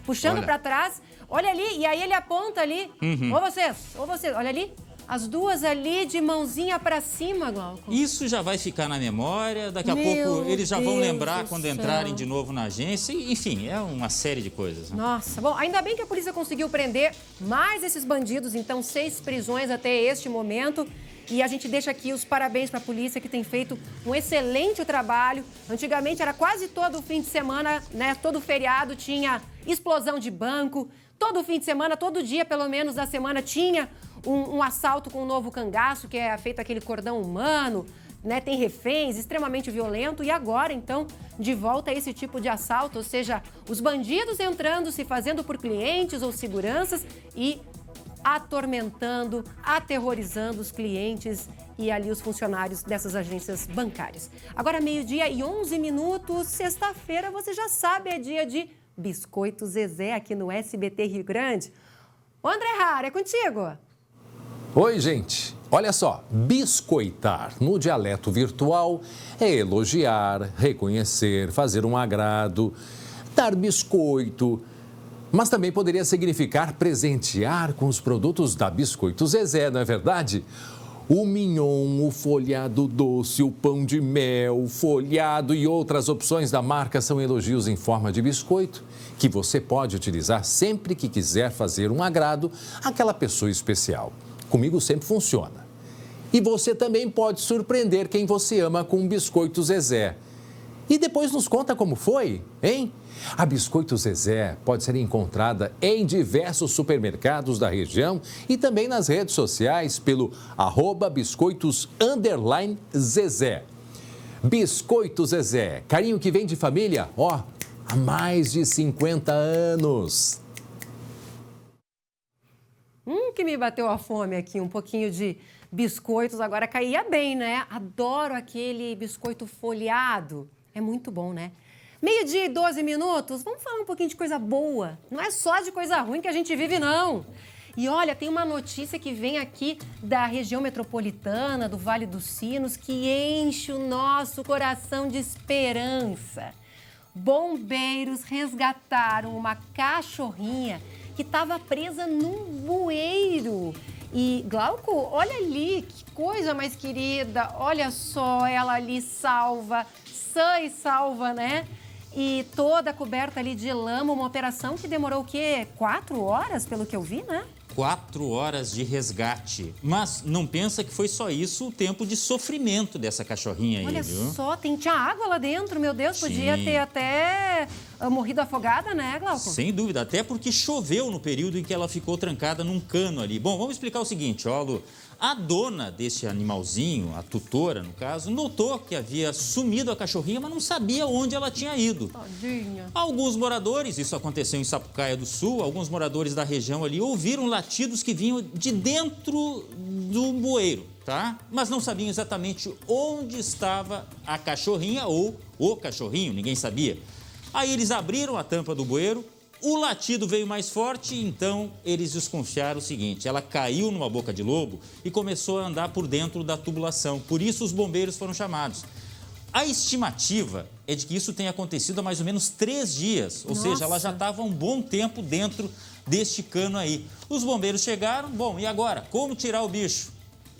Puxando para trás. Olha ali, e aí ele aponta ali. Ou vocês, olha ali. As duas ali de mãozinha para cima, Glauco. Isso já vai ficar na memória, daqui a pouco eles já vão lembrar quando entrarem de novo na agência. Enfim, é uma série de coisas. Né? Nossa, bom, ainda bem que a polícia conseguiu prender mais esses bandidos, então 6 prisões até este momento. E a gente deixa aqui os parabéns para a polícia, que tem feito um excelente trabalho. Antigamente era quase todo fim de semana, né? Todo feriado tinha explosão de banco. Todo fim de semana, todo dia, pelo menos, da semana, tinha um assalto com um novo cangaço, que é feito aquele cordão humano, né? Tem reféns, extremamente violento. E agora, então, de volta a esse tipo de assalto, ou seja, os bandidos entrando, se fazendo por clientes ou seguranças e atormentando, aterrorizando os clientes e ali os funcionários dessas agências bancárias. Agora, 12:11, sexta-feira, você já sabe, é dia de Biscoito Zezé aqui no SBT Rio Grande. Ô, André Rara, é contigo. Oi, gente. Olha só, biscoitar no dialeto virtual é elogiar, reconhecer, fazer um agrado, dar biscoito. Mas também poderia significar presentear com os produtos da Biscoito Zezé, não é verdade? O mignon, o folhado doce, o pão de mel, o folhado e outras opções da marca são elogios em forma de biscoito que você pode utilizar sempre que quiser fazer um agrado àquela pessoa especial. Comigo sempre funciona. E você também pode surpreender quem você ama com um Biscoito Zezé. E depois nos conta como foi, hein? A Biscoito Zezé pode ser encontrada em diversos supermercados da região e também nas redes sociais pelo @biscoitos_Zezé. Biscoito Zezé, carinho que vem de família, ó, há mais de 50 anos. Que me bateu a fome aqui, um pouquinho de biscoitos, agora caía bem, né? Adoro aquele biscoito folhado, é muito bom, né? 12:12, vamos falar um pouquinho de coisa boa. Não é só de coisa ruim que a gente vive, não. E olha, tem uma notícia que vem aqui da região metropolitana, do Vale dos Sinos, que enche o nosso coração de esperança. Bombeiros resgataram uma cachorrinha que estava presa num bueiro. E, Glauco, olha ali, que coisa mais querida. Olha só, ela ali salva, sã e salva, né? E toda coberta ali de lama, uma operação que demorou o quê? 4 horas, pelo que eu vi, né? 4 horas de resgate. Mas não pensa que foi só isso o tempo de sofrimento dessa cachorrinha aí, Olha viu? só, tinha água lá dentro, meu Deus, podia ter até morrido afogada, né, Glauco? Sem dúvida, até porque choveu no período em que ela ficou trancada num cano ali. Bom, vamos explicar o seguinte, ó, Lu. A dona desse animalzinho, a tutora, no caso, notou que havia sumido a cachorrinha, mas não sabia onde ela tinha ido. Tadinha. Alguns moradores, isso aconteceu em Sapucaia do Sul, alguns moradores da região ali ouviram latidos que vinham de dentro do bueiro, tá? Mas não sabiam exatamente onde estava a cachorrinha ou o cachorrinho, ninguém sabia. Aí eles abriram a tampa do bueiro, o latido veio mais forte, então eles desconfiaram o seguinte: ela caiu numa boca de lobo e começou a andar por dentro da tubulação. Por isso os bombeiros foram chamados. A estimativa é de que isso tenha acontecido há mais ou menos 3 dias, ou seja, ela já estava há um bom tempo dentro deste cano aí. Os bombeiros chegaram, bom, e agora? Como tirar o bicho?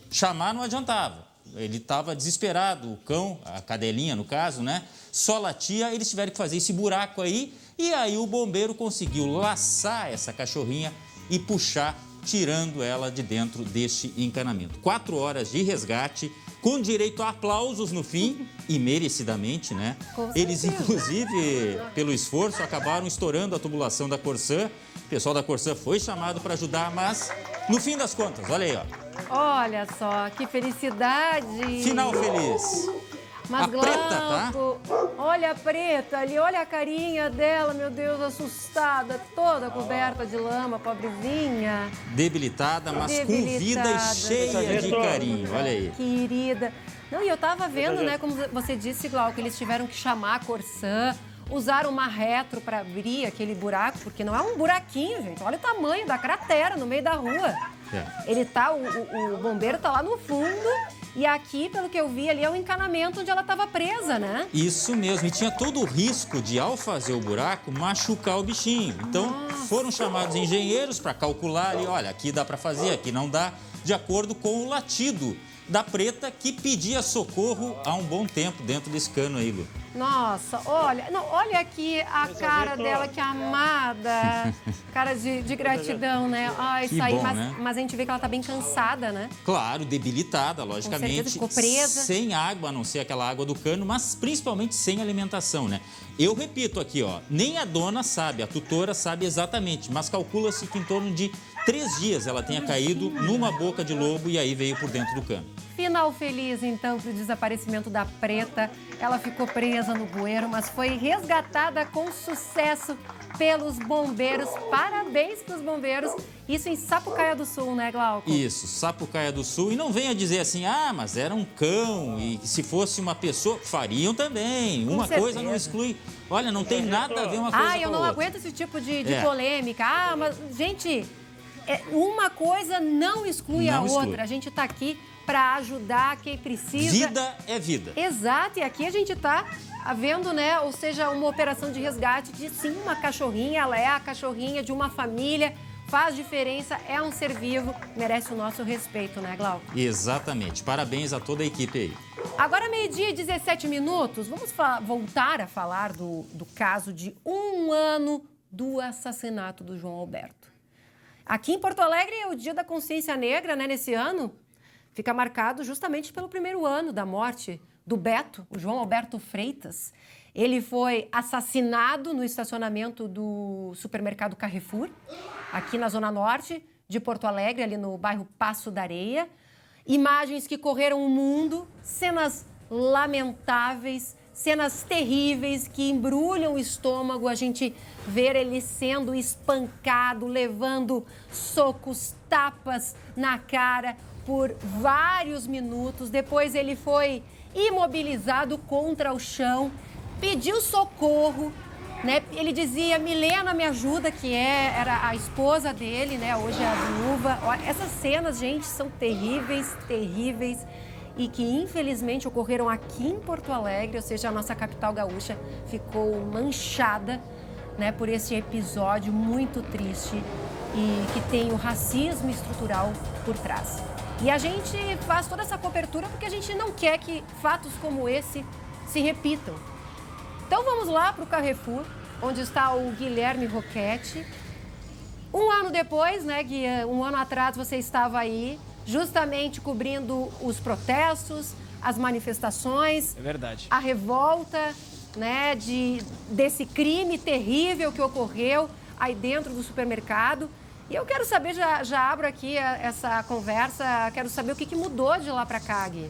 Chamar não adiantava. Ele estava desesperado, o cão, a cadelinha no caso, né? Só latia, eles tiveram que fazer esse buraco aí. E aí o bombeiro conseguiu laçar essa cachorrinha e puxar, tirando ela de dentro deste encanamento. 4 horas de resgate, com direito a aplausos no fim, e merecidamente, né? Eles, inclusive, pelo esforço, acabaram estourando a tubulação da Corsã. O pessoal da Corsã foi chamado para ajudar, mas no fim das contas, olha aí, ó. Olha só, que felicidade. Final feliz. Mas, a Glauco, preta, tá? Olha a preta ali, olha a carinha dela, meu Deus, assustada, toda coberta de lama, pobrezinha. Debilitada, mas com vida e cheia de carinho, olha aí. Querida. Não, e eu tava vendo, né, como você disse, Glauco, eles tiveram que chamar a Corsã, usaram uma retro para abrir aquele buraco, porque não é um buraquinho, gente. Olha o tamanho da cratera no meio da rua. Ele tá, o bombeiro tá lá no fundo e aqui, pelo que eu vi, ali é o encanamento onde ela estava presa, né? Isso mesmo, e tinha todo o risco de, ao fazer o buraco, machucar o bichinho. Então, foram chamados engenheiros para calcular ali, olha, aqui dá para fazer, aqui não dá, de acordo com o latido da preta que pedia socorro há um bom tempo dentro desse cano aí, Lu. Nossa, olha aqui a cara dela, que amada. Cara de gratidão, né? Ai, isso aí, bom, né? Mas a gente vê que ela tá bem cansada, né? Claro, debilitada, logicamente. Com certeza, ficou presa. Sem água, a não ser aquela água do cano, mas principalmente sem alimentação, né? Eu repito aqui, ó, nem a dona sabe, a tutora sabe exatamente, mas calcula-se que em torno de 3 dias ela tenha caído numa boca de lobo e aí veio por dentro do cano. Final feliz, então, pro desaparecimento da preta. Ela ficou presa no bueiro, mas foi resgatada com sucesso pelos bombeiros. Parabéns pros bombeiros. Isso em Sapucaia do Sul, né, Glauco? Isso, Sapucaia do Sul. E não venha dizer assim, mas era um cão e se fosse uma pessoa, fariam também. Uma coisa não exclui... Olha, não tem nada a ver uma coisa com a outra. Eu não aguento esse tipo de polêmica. Mas, gente, uma coisa não exclui a outra. A gente tá aqui para ajudar quem precisa. Vida é vida. Exato, e aqui a gente está vendo, né, ou seja, uma operação de resgate de, sim, uma cachorrinha, ela é a cachorrinha de uma família, faz diferença, é um ser vivo, merece o nosso respeito, né, Glauco? Exatamente, parabéns a toda a equipe aí. Agora, 12h e 17 minutos, vamos voltar a falar do caso de 1 ano do assassinato do João Alberto. Aqui em Porto Alegre é o Dia da Consciência Negra, né, nesse ano. Fica marcado justamente pelo 1º ano da morte do Beto, o João Alberto Freitas. Ele foi assassinado no estacionamento do supermercado Carrefour, aqui na Zona Norte de Porto Alegre, ali no bairro Passo da Areia. Imagens que correram o mundo, cenas lamentáveis, cenas terríveis que embrulham o estômago. A gente ver ele sendo espancado, levando socos, tapas na cara por vários minutos. Depois ele foi imobilizado contra o chão, pediu socorro, né? Ele dizia, Milena, me ajuda, que era a esposa dele, né? Hoje é a viúva. Olha, essas cenas, gente, são terríveis, terríveis, e que infelizmente ocorreram aqui em Porto Alegre, ou seja, a nossa capital gaúcha ficou manchada, né, por esse episódio muito triste e que tem o racismo estrutural por trás. E a gente faz toda essa cobertura porque a gente não quer que fatos como esse se repitam. Então vamos lá para o Carrefour, onde está o Guilherme Roquete. 1 ano depois, né, Gui, 1 ano atrás você estava aí, justamente cobrindo os protestos, as manifestações. É verdade. A revolta, né, desse crime terrível que ocorreu aí dentro do supermercado. E eu quero saber, já abro aqui essa conversa, quero saber o que mudou de lá para cá, Gui.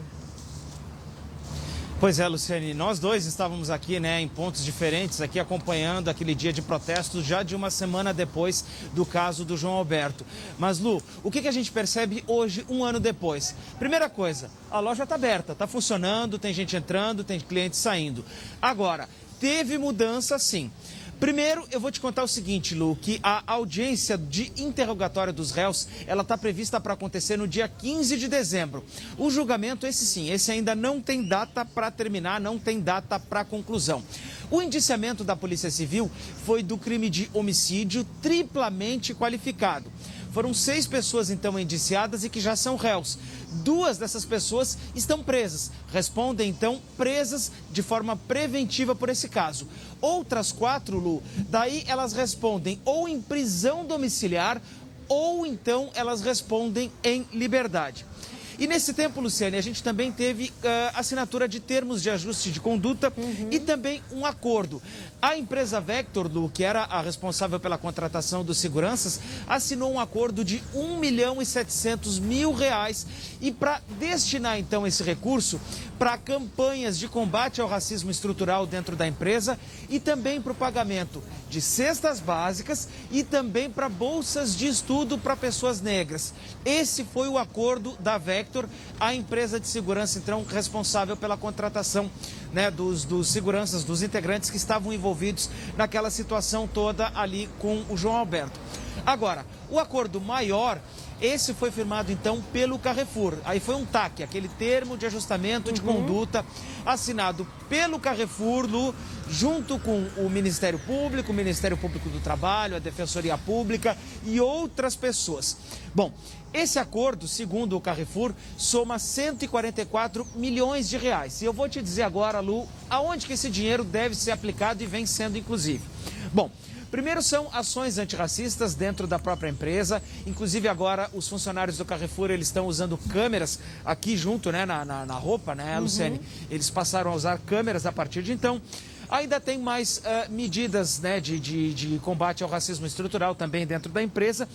Pois é, Luciane, nós dois estávamos aqui, né, em pontos diferentes, aqui acompanhando aquele dia de protestos já de uma semana depois do caso do João Alberto. Mas, Lu, o que a gente percebe hoje, 1 ano depois? Primeira coisa, a loja está aberta, está funcionando, tem gente entrando, tem cliente saindo. Agora, teve mudança sim. Primeiro, eu vou te contar o seguinte, Lu, que a audiência de interrogatório dos réus, ela está prevista para acontecer no dia 15 de dezembro. O julgamento, esse ainda não tem data para terminar, não tem data para conclusão. O indiciamento da Polícia Civil foi do crime de homicídio triplamente qualificado. Foram 6 pessoas, então, indiciadas e que já são réus. 2 dessas pessoas estão presas. Respondem, então, presas de forma preventiva por esse caso. Outras 4, Lu, daí elas respondem ou em prisão domiciliar ou, então, elas respondem em liberdade. E nesse tempo, Luciane, a gente também teve assinatura de termos de ajuste de conduta e também um acordo. A empresa Vector, Lu, que era a responsável pela contratação dos seguranças, assinou um acordo de R$1.700.000 e para destinar, então, esse recurso para campanhas de combate ao racismo estrutural dentro da empresa e também para o pagamento de cestas básicas e também para bolsas de estudo para pessoas negras. Esse foi o acordo da Vector, a empresa de segurança, então, responsável pela contratação, né, dos seguranças, dos integrantes que estavam envolvidos naquela situação toda ali com o João Alberto. Agora, o acordo maior esse foi firmado, então, pelo Carrefour. Aí foi um TAC, aquele termo de ajustamento de conduta, assinado pelo Carrefour, Lu, junto com o Ministério Público do Trabalho, a Defensoria Pública e outras pessoas. Bom, esse acordo, segundo o Carrefour, soma 144 milhões de reais. E eu vou te dizer agora, Lu, aonde que esse dinheiro deve ser aplicado e vem sendo, inclusive. Bom, primeiro são ações antirracistas dentro da própria empresa. Inclusive agora os funcionários do Carrefour, eles estão usando câmeras aqui junto, né, na roupa, né, Luciane? Eles passaram a usar câmeras a partir de então. Ainda tem mais medidas, né, de combate ao racismo estrutural também dentro da empresa.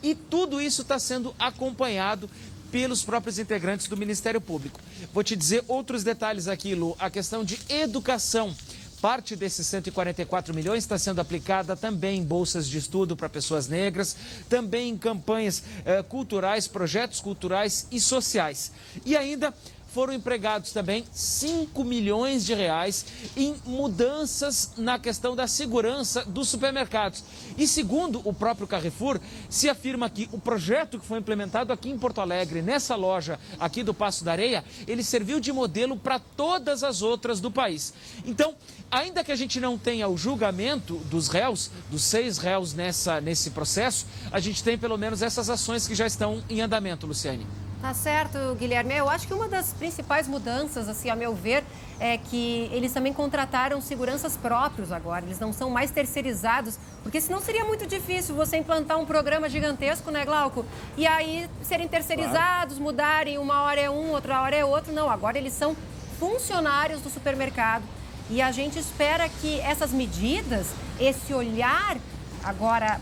E tudo isso está sendo acompanhado pelos próprios integrantes do Ministério Público. Vou te dizer outros detalhes aqui, Lu. A questão de educação. Parte desses 144 milhões está sendo aplicada também em bolsas de estudo para pessoas negras, também em campanhas culturais, projetos culturais e sociais. E ainda foram empregados também 5 milhões de reais em mudanças na questão da segurança dos supermercados. E segundo o próprio Carrefour, se afirma que o projeto que foi implementado aqui em Porto Alegre, nessa loja aqui do Paço da Areia, ele serviu de modelo para todas as outras do país. Então, ainda que a gente não tenha o julgamento dos réus, dos 6 réus nesse processo, a gente tem pelo menos essas ações que já estão em andamento, Luciane. Tá certo, Guilherme. Eu acho que uma das principais mudanças, assim, a meu ver, é que eles também contrataram seguranças próprios agora. Eles não são mais terceirizados, porque senão seria muito difícil você implantar um programa gigantesco, né, Glauco? E aí serem terceirizados, mudarem, uma hora é um, outra hora é outro. Não, agora eles são funcionários do supermercado. E a gente espera que essas medidas, esse olhar agora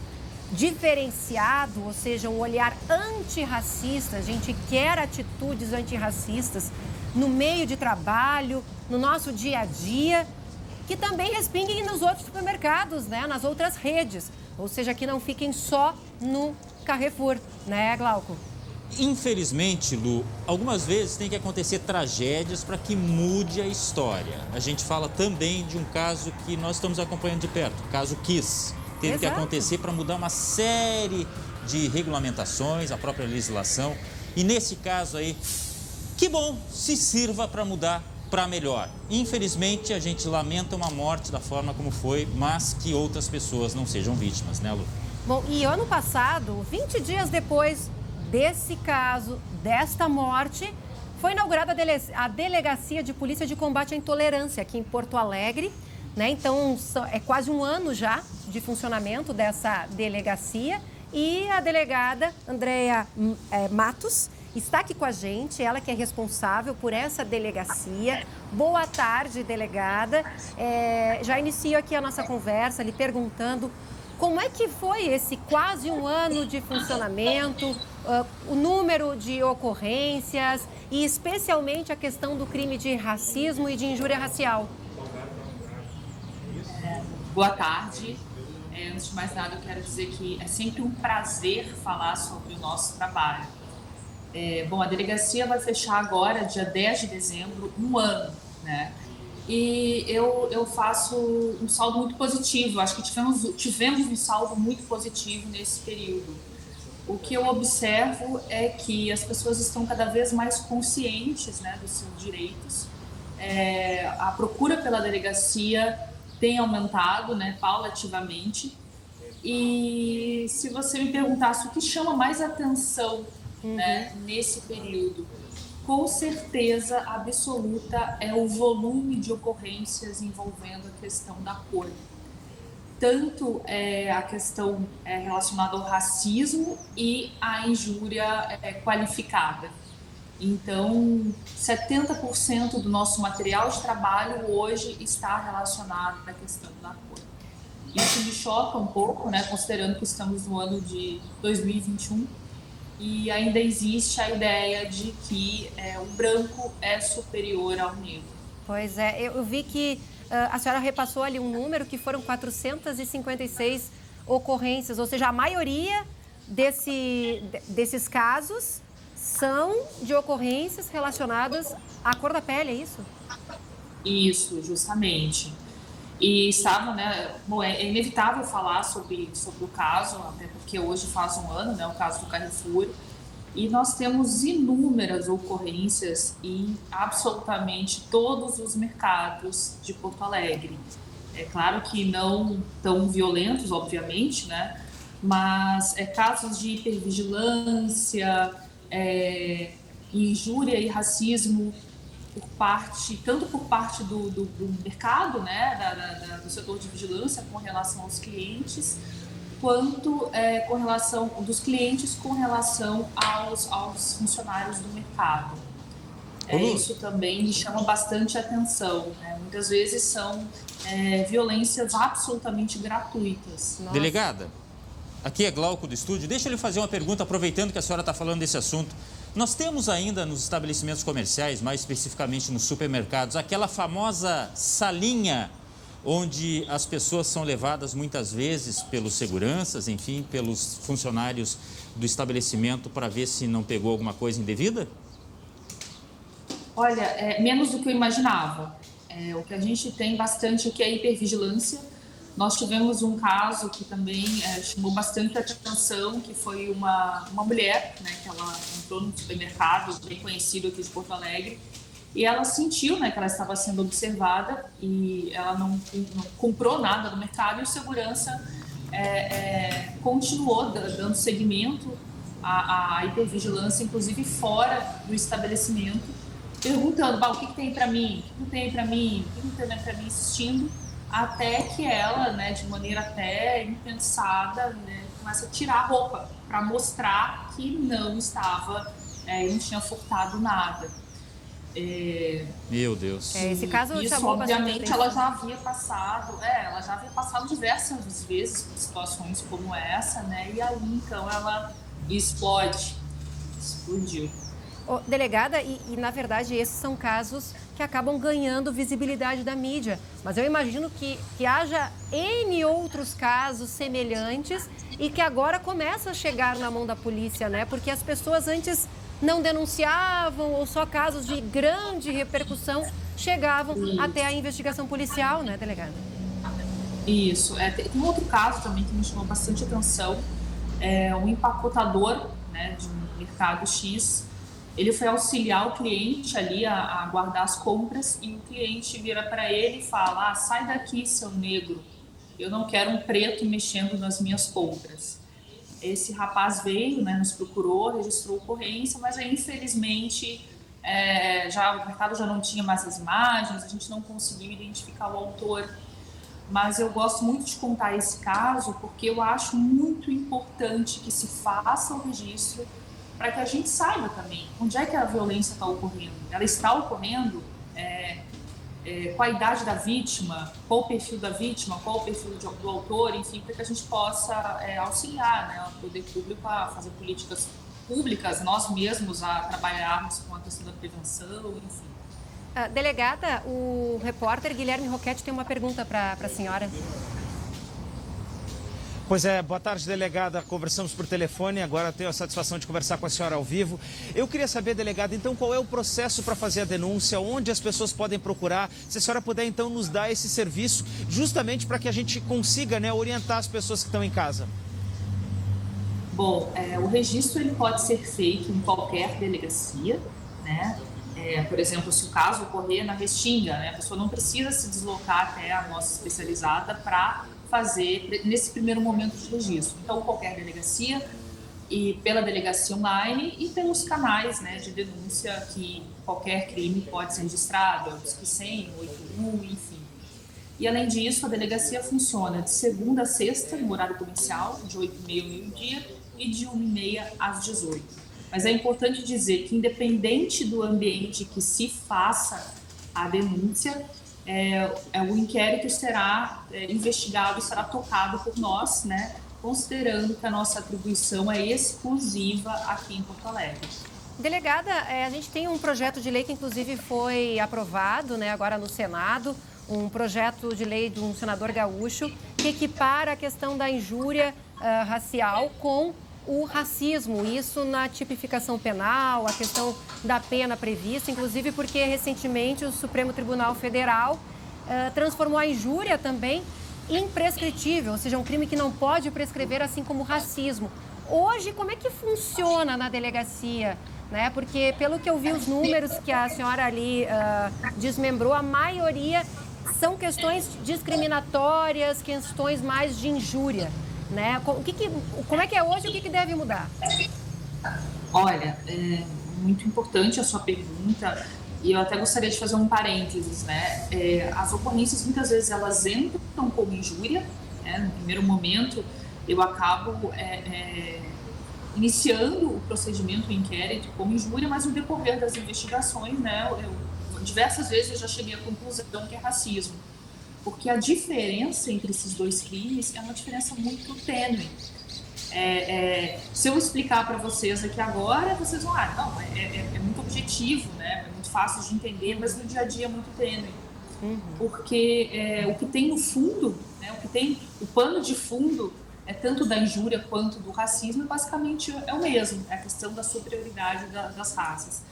diferenciado, ou seja, um olhar antirracista. A gente quer atitudes antirracistas no meio de trabalho, no nosso dia a dia, que também respinguem nos outros supermercados, né, nas outras redes. Ou seja, que não fiquem só no Carrefour, né, Glauco? Infelizmente, Lu, algumas vezes tem que acontecer tragédias para que mude a história. A gente fala também de um caso que nós estamos acompanhando de perto, o caso Kiss. Teve que acontecer para mudar uma série de regulamentações, a própria legislação. E nesse caso aí, que bom, se sirva para mudar para melhor. Infelizmente, a gente lamenta uma morte da forma como foi, mas que outras pessoas não sejam vítimas, né, Lu? Bom, e ano passado, 20 dias depois desse caso, desta morte, foi inaugurada a Delegacia de Polícia de Combate à Intolerância aqui em Porto Alegre. Né? Então, é quase um ano já de funcionamento dessa delegacia e a delegada Andréa Matos está aqui com a gente, ela que é responsável por essa delegacia. Boa tarde, delegada. Já inicio aqui a nossa conversa lhe perguntando como é que foi esse quase um ano de funcionamento, o número de ocorrências e especialmente a questão do crime de racismo e de injúria racial. Boa tarde. Antes de mais nada, eu quero dizer que é sempre um prazer falar sobre o nosso trabalho. Bom, a delegacia vai fechar agora, dia 10 de dezembro, um ano, né? E eu faço um saldo muito positivo. Acho que tivemos um saldo muito positivo nesse período. O que eu observo é que as pessoas estão cada vez mais conscientes, né, dos seus direitos. A procura pela delegacia tem aumentado, né, paulativamente. E se você me perguntasse o que chama mais atenção, né, nesse período, com certeza absoluta é o volume de ocorrências envolvendo a questão da cor. Tanto a questão relacionada ao racismo e à injúria qualificada. Então, 70% do nosso material de trabalho hoje está relacionado à questão da cor. Isso me choca um pouco, né, considerando que estamos no ano de 2021 e ainda existe a ideia de que o branco é superior ao negro. Pois é, eu vi que a senhora repassou ali um número que foram 456 ocorrências, ou seja, a maioria desses casos são de ocorrências relacionadas à cor da pele, é isso? Isso, justamente. E estavam, né, bom, é inevitável falar sobre o caso, até porque hoje faz um ano, né, o caso do Carrefour, e nós temos inúmeras ocorrências em absolutamente todos os mercados de Porto Alegre. É claro que não tão violentos, obviamente, né, mas casos de hipervigilância, injúria e racismo tanto por parte do mercado, né, do setor de vigilância com relação aos clientes, quanto com relação dos clientes com relação aos funcionários do mercado. Isso também me chama bastante atenção, né? Muitas vezes são violências absolutamente gratuitas. Nossa. Delegada, aqui é Glauco do estúdio. Deixa eu lhe fazer uma pergunta, aproveitando que a senhora está falando desse assunto. Nós temos ainda nos estabelecimentos comerciais, mais especificamente nos supermercados, aquela famosa salinha onde as pessoas são levadas muitas vezes pelos seguranças, enfim, pelos funcionários do estabelecimento para ver se não pegou alguma coisa indevida? Olha, menos do que eu imaginava. O que a gente tem bastante aqui é a hipervigilância. Nós tivemos um caso que também chamou bastante atenção, que foi uma mulher, né, que ela entrou num supermercado bem conhecido aqui de Porto Alegre, e ela sentiu, né, que ela estava sendo observada e ela não comprou nada do mercado, e o segurança continuou dando seguimento à hipervigilância, inclusive fora do estabelecimento, perguntando, o que tem para mim? O que tem para mim? O que tem para mim? Insistindo, até que ela, né, de maneira até impensada, né, começa a tirar a roupa para mostrar que não tinha furtado nada. Meu Deus. Esse caso isso, chamou obviamente, ela já havia passado diversas vezes por situações como essa, né? E aí, então, ela explodiu. Delegada, e na verdade esses são casos que acabam ganhando visibilidade da mídia. Mas eu imagino que haja N outros casos semelhantes e que agora começam a chegar na mão da polícia, né? Porque as pessoas antes não denunciavam ou só casos de grande repercussão chegavam até a investigação policial, né, delegada? Isso. Tem um outro caso também que me chamou bastante atenção. Um empacotador, né, de um mercado X. Ele foi auxiliar o cliente ali a guardar as compras e o cliente vira para ele e fala: sai daqui, seu negro, eu não quero um preto mexendo nas minhas compras. Esse rapaz veio, né, nos procurou, registrou ocorrência, mas aí, infelizmente, o mercado já não tinha mais as imagens, a gente não conseguiu identificar o autor. Mas eu gosto muito de contar esse caso porque eu acho muito importante que se faça o registro para que a gente saiba também onde é que a violência está ocorrendo. Ela está ocorrendo, qual a idade da vítima, qual o perfil da vítima, qual o perfil do autor, enfim, para que a gente possa auxiliar, né, o poder público a fazer políticas públicas, nós mesmos a trabalharmos com a questão da prevenção, enfim. Delegada, o repórter Guilherme Roquete tem uma pergunta para a senhora. Pois é, boa tarde, delegada. Conversamos por telefone, agora tenho a satisfação de conversar com a senhora ao vivo. Eu queria saber, delegada, então, qual é o processo para fazer a denúncia, onde as pessoas podem procurar, se a senhora puder, então, nos dar esse serviço, justamente para que a gente consiga, né, orientar as pessoas que estão em casa. Bom, o registro ele pode ser feito em qualquer delegacia, né? Por exemplo, se o caso ocorrer na Restinga, né, a pessoa não precisa se deslocar até a nossa especializada para fazer nesse primeiro momento de registro. Então, qualquer delegacia e pela delegacia online e pelos canais, né, de denúncia que qualquer crime pode ser registrado, o Disque 100, 81, enfim. E, além disso, a delegacia funciona de segunda a sexta, no horário comercial, de 8h30 ao meio-dia e de 1h30 às 18h. Mas é importante dizer que, independente do ambiente que se faça a denúncia, o inquérito será investigado e será tocado por nós, né, considerando que a nossa atribuição é exclusiva aqui em Porto Alegre. Delegada, a gente tem um projeto de lei que inclusive foi aprovado, né, agora no Senado, um projeto de lei de um senador gaúcho que equipara a questão da injúria racial com o racismo, isso na tipificação penal, a questão da pena prevista, inclusive porque recentemente o Supremo Tribunal Federal transformou a injúria também imprescritível, ou seja, um crime que não pode prescrever, assim como o racismo. Hoje, como é que funciona na delegacia? Né? Porque, pelo que eu vi, os números que a senhora ali desmembrou, a maioria são questões discriminatórias, questões mais de injúria. Né? Como é que é hoje e o que deve mudar? Olha, é muito importante a sua pergunta e eu até gostaria de fazer um parênteses, né? As ocorrências, muitas vezes, elas entram como injúria, né? No primeiro momento, eu acabo iniciando o procedimento, o inquérito como injúria, mas no decorrer das investigações, né, diversas vezes eu já cheguei à conclusão que é racismo, porque a diferença entre esses dois crimes é uma diferença muito tênue. Se eu explicar para vocês aqui agora, vocês vão, não, é muito objetivo, né, é muito fácil de entender, mas no dia a dia é muito tênue. Porque o que tem no fundo, né, o pano de fundo, tanto da injúria quanto do racismo, basicamente é o mesmo, é a questão da superioridade das raças.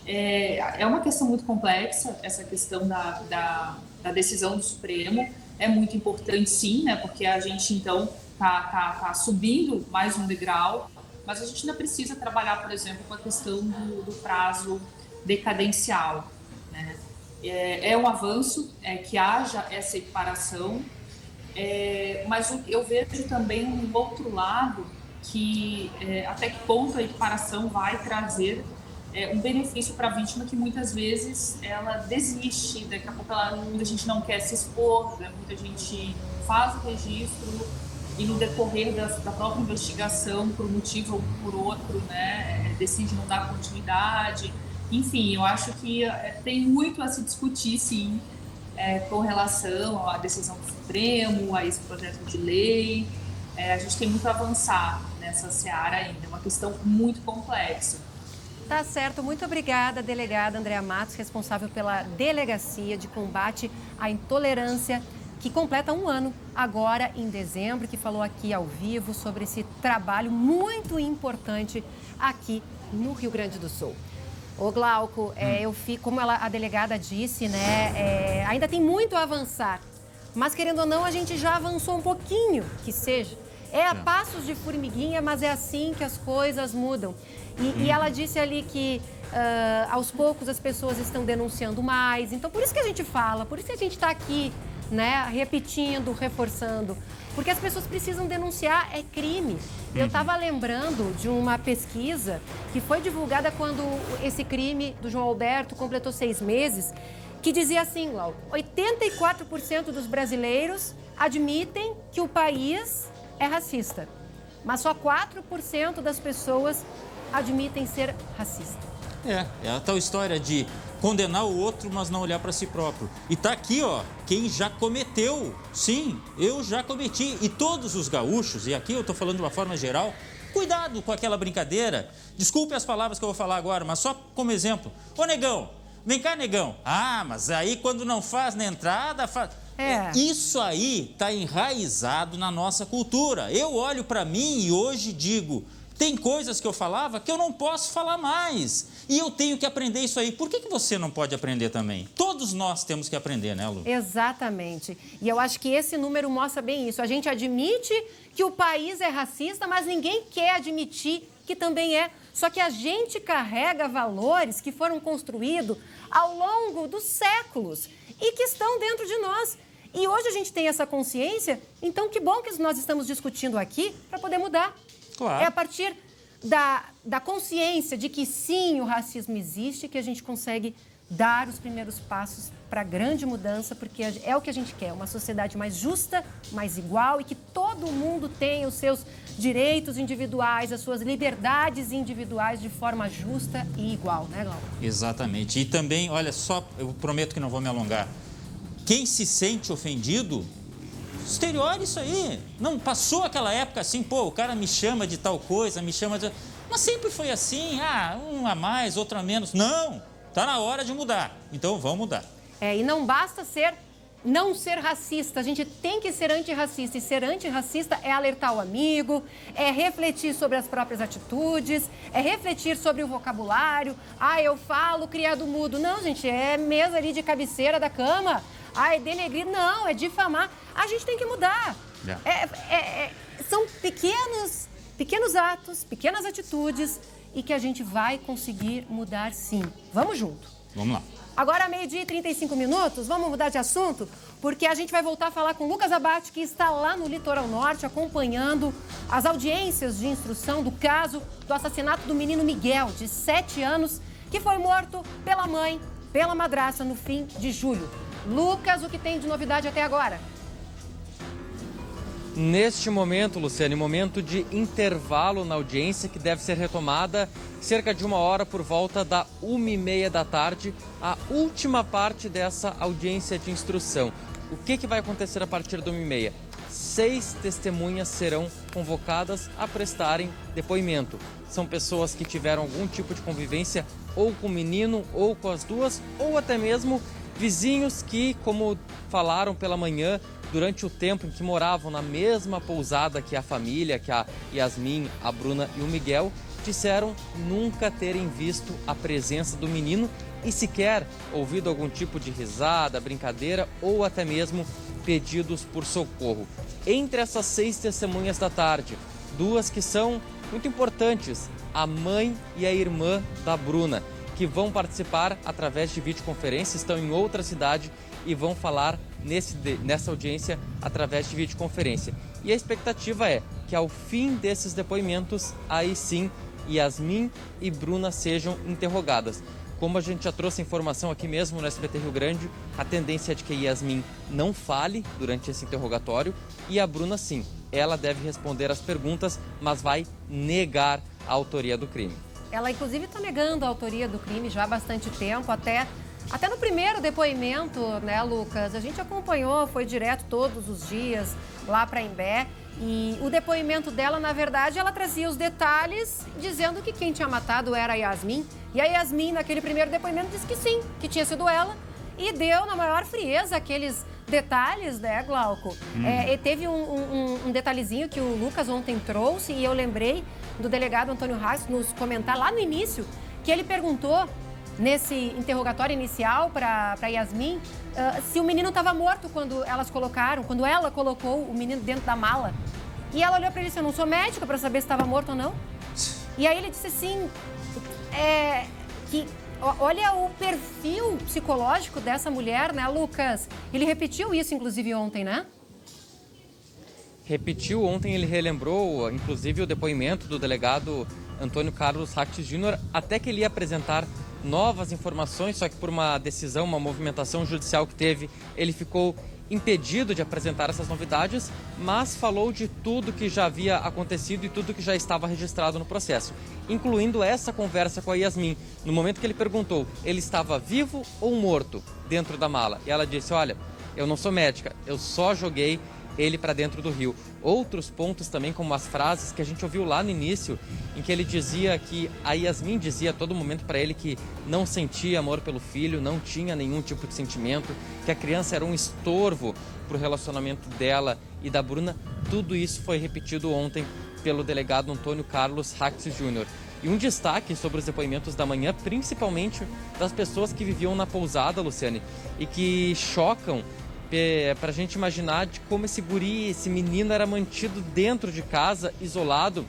É uma questão muito complexa, essa questão da decisão do Supremo, é muito importante sim, né, porque a gente então tá subindo mais um degrau, mas a gente ainda precisa trabalhar, por exemplo, com a questão do prazo decadencial, né? É um avanço que haja essa equiparação, mas eu vejo também um outro lado que até que ponto a equiparação vai trazer um benefício para a vítima que muitas vezes ela desiste, daqui a pouco muita gente não quer se expor, né? Muita gente faz o registro e no decorrer da própria investigação, por um motivo ou por outro, né, decide não dar continuidade. Enfim, eu acho que tem muito a se discutir, sim, com relação à decisão do Supremo, a esse projeto de lei. A gente tem muito a avançar nessa seara ainda, é uma questão muito complexa. Tá certo, muito obrigada, delegada Andréa Matos, responsável pela Delegacia de Combate à Intolerância, que completa 1 ano agora em dezembro, que falou aqui ao vivo sobre esse trabalho muito importante aqui no Rio Grande do Sul. Ô Glauco, como a delegada disse, né, ainda tem muito a avançar, mas querendo ou não, a gente já avançou um pouquinho, que seja. A passos de formiguinha, mas é assim que as coisas mudam. E ela disse ali que aos poucos as pessoas estão denunciando mais, então por isso que a gente fala, por isso que a gente está aqui, né, repetindo, reforçando, porque as pessoas precisam denunciar, é crime. Eu estava lembrando de uma pesquisa que foi divulgada quando esse crime do João Alberto completou 6 meses, que dizia assim, Glauco, 84% dos brasileiros admitem que o país é racista, mas só 4% das pessoas admitem ser racista. É a tal história de condenar o outro, mas não olhar para si próprio. E tá aqui, ó, quem já cometeu. Sim, eu já cometi. E todos os gaúchos, e aqui eu tô falando de uma forma geral, cuidado com aquela brincadeira. Desculpe as palavras que eu vou falar agora, mas só como exemplo. Ô, negão, vem cá, negão. Ah, mas aí quando não faz na entrada, faz... Isso aí tá enraizado na nossa cultura. Eu olho para mim e hoje digo... Tem coisas que eu falava que eu não posso falar mais. E eu tenho que aprender isso aí. Por que você não pode aprender também? Todos nós temos que aprender, né, Lu? Exatamente. E eu acho que esse número mostra bem isso. A gente admite que o país é racista, mas ninguém quer admitir que também é. Só que a gente carrega valores que foram construídos ao longo dos séculos e que estão dentro de nós. E hoje a gente tem essa consciência, então que bom que nós estamos discutindo aqui para poder mudar. Claro. É a partir da consciência de que sim, o racismo existe, que a gente consegue dar os primeiros passos para a grande mudança, porque é o que a gente quer, uma sociedade mais justa, mais igual e que todo mundo tenha os seus direitos individuais, as suas liberdades individuais de forma justa e igual, né, Glauco? Exatamente. E também, olha só, eu prometo que não vou me alongar, quem se sente ofendido... Exterior isso aí. Não passou aquela época assim, o cara me chama de tal coisa, me chama de... Mas sempre foi assim, um a mais, outro a menos. Não, tá na hora de mudar. Então vamos mudar. E não basta não ser racista, a gente tem que ser antirracista. E ser antirracista é alertar o amigo, é refletir sobre as próprias atitudes, é refletir sobre o vocabulário. Eu falo criado mudo. Não, gente, é mesa ali de cabeceira da cama. denegrir. Não, é difamar. A gente tem que mudar. São pequenos atos, pequenas atitudes e que a gente vai conseguir mudar sim. Vamos junto. Vamos lá. Agora, 12h35, vamos mudar de assunto, porque a gente vai voltar a falar com o Lucas Abate, que está lá no Litoral Norte, acompanhando as audiências de instrução do caso do assassinato do menino Miguel, de 7 anos, que foi morto pela mãe, pela madrasta, no fim de julho. Lucas, o que tem de novidade até agora? Neste momento, Luciane, momento de intervalo na audiência que deve ser retomada cerca de 1 hora por volta da 1h30 da tarde, a última parte dessa audiência de instrução. O que vai acontecer a partir da 1h30? 6 testemunhas serão convocadas a prestarem depoimento. São pessoas que tiveram algum tipo de convivência ou com o menino ou com as duas, ou até mesmo vizinhos que, como falaram pela manhã, durante o tempo em que moravam na mesma pousada que a família, que a Yasmin, a Bruna e o Miguel, disseram nunca terem visto a presença do menino e sequer ouvido algum tipo de risada, brincadeira ou até mesmo pedidos por socorro. Entre essas 6 testemunhas da tarde, 2 que são muito importantes, a mãe e a irmã da Bruna, que vão participar através de videoconferência, estão em outra cidade e vão falar nessa audiência através de videoconferência. E a expectativa é que ao fim desses depoimentos, aí sim, Yasmin e Bruna sejam interrogadas. Como a gente já trouxe informação aqui mesmo no SBT Rio Grande, a tendência é de que Yasmin não fale durante esse interrogatório e a Bruna sim. Ela deve responder as perguntas, mas vai negar a autoria do crime. Ela, inclusive, está negando a autoria do crime já há bastante tempo, até no primeiro depoimento, né, Lucas? A gente acompanhou, foi direto todos os dias lá para Imbé. E o depoimento dela, na verdade, ela trazia os detalhes, dizendo que quem tinha matado era a Yasmin. E a Yasmin, naquele primeiro depoimento, disse que sim, que tinha sido ela. E deu, na maior frieza, aqueles detalhes, né, Glauco? E teve um detalhezinho que o Lucas ontem trouxe, e eu lembrei do delegado Antônio Haas nos comentar lá no início, que ele perguntou, nesse interrogatório inicial para Yasmin, se o menino estava morto quando ela colocou o menino dentro da mala. E ela olhou para ele e disse, eu não sou médica para saber se estava morto ou não. E aí ele disse assim, olha o perfil psicológico dessa mulher, né, Lucas? Ele repetiu isso, inclusive, ontem, né? Repetiu ontem, ele relembrou, inclusive, o depoimento do delegado Antônio Carlos Raques Júnior, até que ele ia apresentar novas informações, só que por uma decisão, uma movimentação judicial que teve, ele ficou impedido de apresentar essas novidades, mas falou de tudo que já havia acontecido e tudo que já estava registrado no processo, incluindo essa conversa com a Yasmin. No momento que ele perguntou, ele estava vivo ou morto dentro da mala? E ela disse, olha, eu não sou médica, eu só joguei ele para dentro do rio. Outros pontos também, como as frases que a gente ouviu lá no início, em que ele dizia que a Yasmin dizia a todo momento para ele que não sentia amor pelo filho, não tinha nenhum tipo de sentimento, que a criança era um estorvo para o relacionamento dela e da Bruna. Tudo isso foi repetido ontem pelo delegado Antônio Carlos Raques Júnior. E um destaque sobre os depoimentos da manhã, principalmente das pessoas que viviam na pousada, Luciane, e que chocam para a gente imaginar de como esse guri, esse menino era mantido dentro de casa, isolado.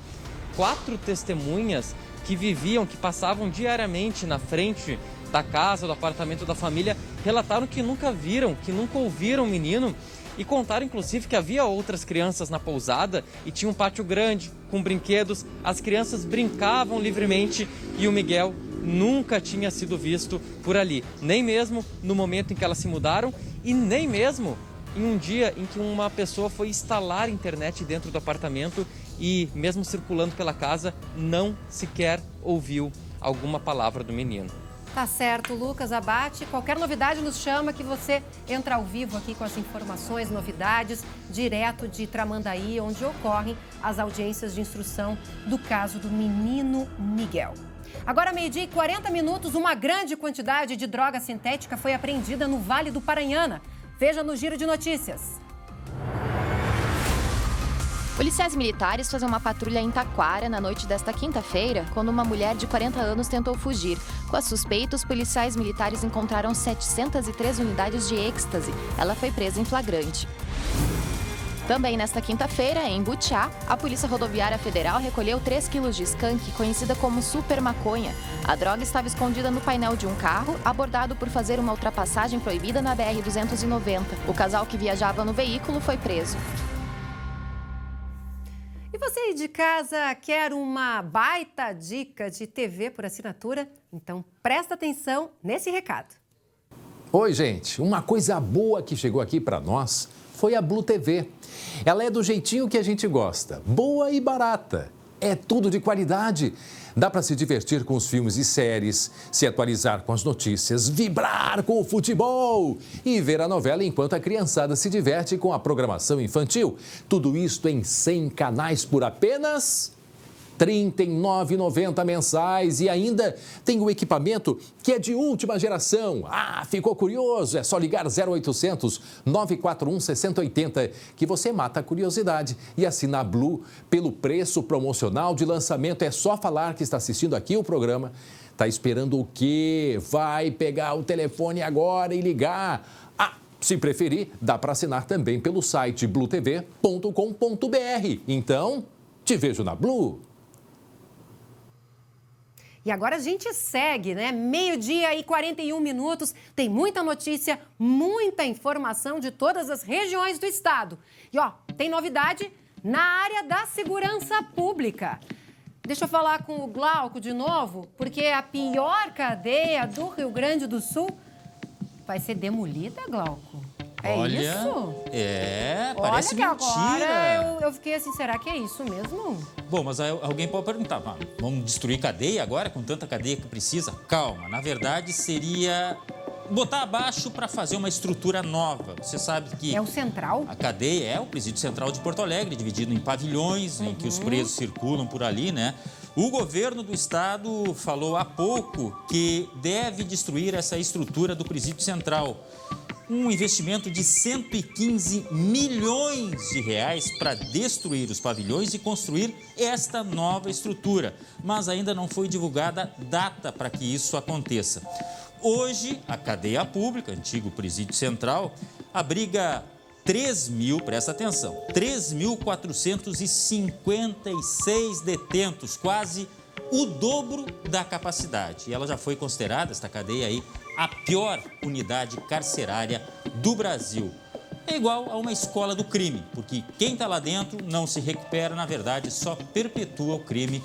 4 testemunhas que viviam, que passavam diariamente na frente da casa, do apartamento da família, relataram que nunca viram, que nunca ouviram o menino e contaram, inclusive, que havia outras crianças na pousada e tinha um pátio grande, com brinquedos, as crianças brincavam livremente e o Miguel nunca tinha sido visto por ali, nem mesmo no momento em que elas se mudaram e nem mesmo em um dia em que uma pessoa foi instalar internet dentro do apartamento e, mesmo circulando pela casa, não sequer ouviu alguma palavra do menino. Tá certo, Lucas Abate. Qualquer novidade nos chama que você entra ao vivo aqui com as informações, novidades, direto de Tramandaí, onde ocorrem as audiências de instrução do caso do menino Miguel. Agora, 12h40, uma grande quantidade de droga sintética foi apreendida no Vale do Paranhana. Veja no Giro de Notícias. Policiais militares fazem uma patrulha em Taquara na noite desta quinta-feira, quando uma mulher de 40 anos tentou fugir. Com a suspeita, os policiais militares encontraram 703 unidades de êxtase. Ela foi presa em flagrante. Também nesta quinta-feira, em Butiá, a Polícia Rodoviária Federal recolheu 3 quilos de skunk, conhecida como super maconha. A droga estava escondida no painel de um carro, abordado por fazer uma ultrapassagem proibida na BR-290. O casal que viajava no veículo foi preso. E você aí de casa quer uma baita dica de TV por assinatura? Então presta atenção nesse recado. Oi, gente. Uma coisa boa que chegou aqui para nós foi a Blue TV. Ela é do jeitinho que a gente gosta, boa e barata. É tudo de qualidade. Dá para se divertir com os filmes e séries, se atualizar com as notícias, vibrar com o futebol e ver a novela enquanto a criançada se diverte com a programação infantil. Tudo isso em 100 canais por apenas R$ 39,90 mensais e ainda tem o equipamento que é de última geração. Ah, ficou curioso? É só ligar 0800 941 6080 que você mata a curiosidade e assina a Blue pelo preço promocional de lançamento. É só falar que está assistindo aqui o programa. Tá esperando o quê? Vai pegar o telefone agora e ligar. Ah, se preferir, dá para assinar também pelo site bluetv.com.br. Então, te vejo na Blue. E agora a gente segue, né? 12h41. Tem muita notícia, muita informação de todas as regiões do estado. E ó, tem novidade na área da segurança pública. Deixa eu falar com o Glauco de novo, porque a pior cadeia do Rio Grande do Sul vai ser demolida, Glauco. É Olha, isso? Parece mentira. mentira. Eu fiquei assim, será que é isso mesmo? Bom, mas alguém pode perguntar, vamos destruir cadeia agora com tanta cadeia que precisa? Calma, na verdade seria botar abaixo para fazer uma estrutura nova. Você sabe que... É o central? A cadeia é o presídio central de Porto Alegre, dividido em pavilhões, em que os presos circulam por ali, né? O governo do estado falou há pouco que deve destruir essa estrutura do presídio central. Um investimento de 115 milhões de reais para destruir os pavilhões e construir esta nova estrutura. Mas ainda não foi divulgada data para que isso aconteça. Hoje, a cadeia pública, antigo presídio central, abriga 3.456 detentos, quase o dobro da capacidade. E ela já foi considerada, esta cadeia aí, a pior unidade carcerária do Brasil. É igual a uma escola do crime, porque quem está lá dentro não se recupera, na verdade, só perpetua o crime,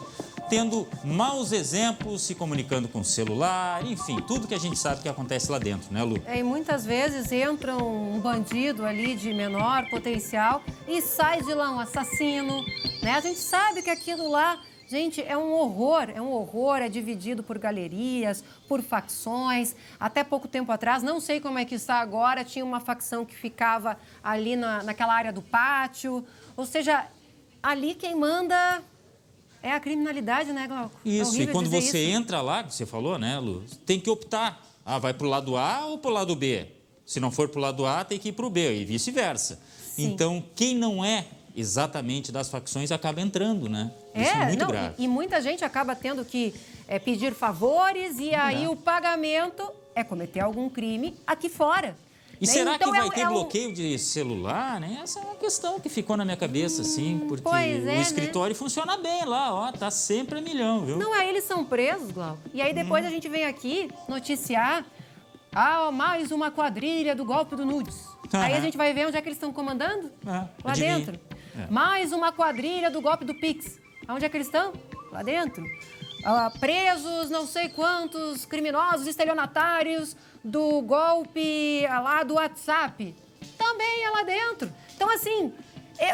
tendo maus exemplos, se comunicando com o celular, enfim, tudo que a gente sabe que acontece lá dentro, né, Lu? E muitas vezes entra um bandido ali de menor potencial e sai de lá um assassino, né? A gente sabe que aquilo lá... Gente, é um horror, é dividido por galerias, por facções. Até pouco tempo atrás, não sei como é que está agora, tinha uma facção que ficava ali naquela área do pátio. Ou seja, ali quem manda é a criminalidade, né, Glauco? Isso, e quando você entra lá, você falou, né, Lu, tem que optar. Ah, vai pro lado A ou pro lado B? Se não for pro lado A, tem que ir pro B e vice-versa. Então, quem não é exatamente das facções acaba entrando, né? Isso é muito grave. E muita gente acaba tendo que pedir favores e aí o pagamento é cometer algum crime aqui fora. E será que vai ter bloqueio de celular, né? Essa é uma questão que ficou na minha cabeça, assim, porque o escritório funciona bem lá, ó, tá sempre a milhão, viu? Não, aí eles são presos, Glauco. E aí depois a gente vem aqui noticiar mais uma quadrilha do golpe do Nudes. Aí a gente vai ver onde é que eles estão comandando? Lá dentro. Mais uma quadrilha do golpe do Pix. Onde é que eles estão? Lá dentro. Presos não sei quantos criminosos estelionatários do golpe lá do WhatsApp. Também é lá dentro. Então, assim,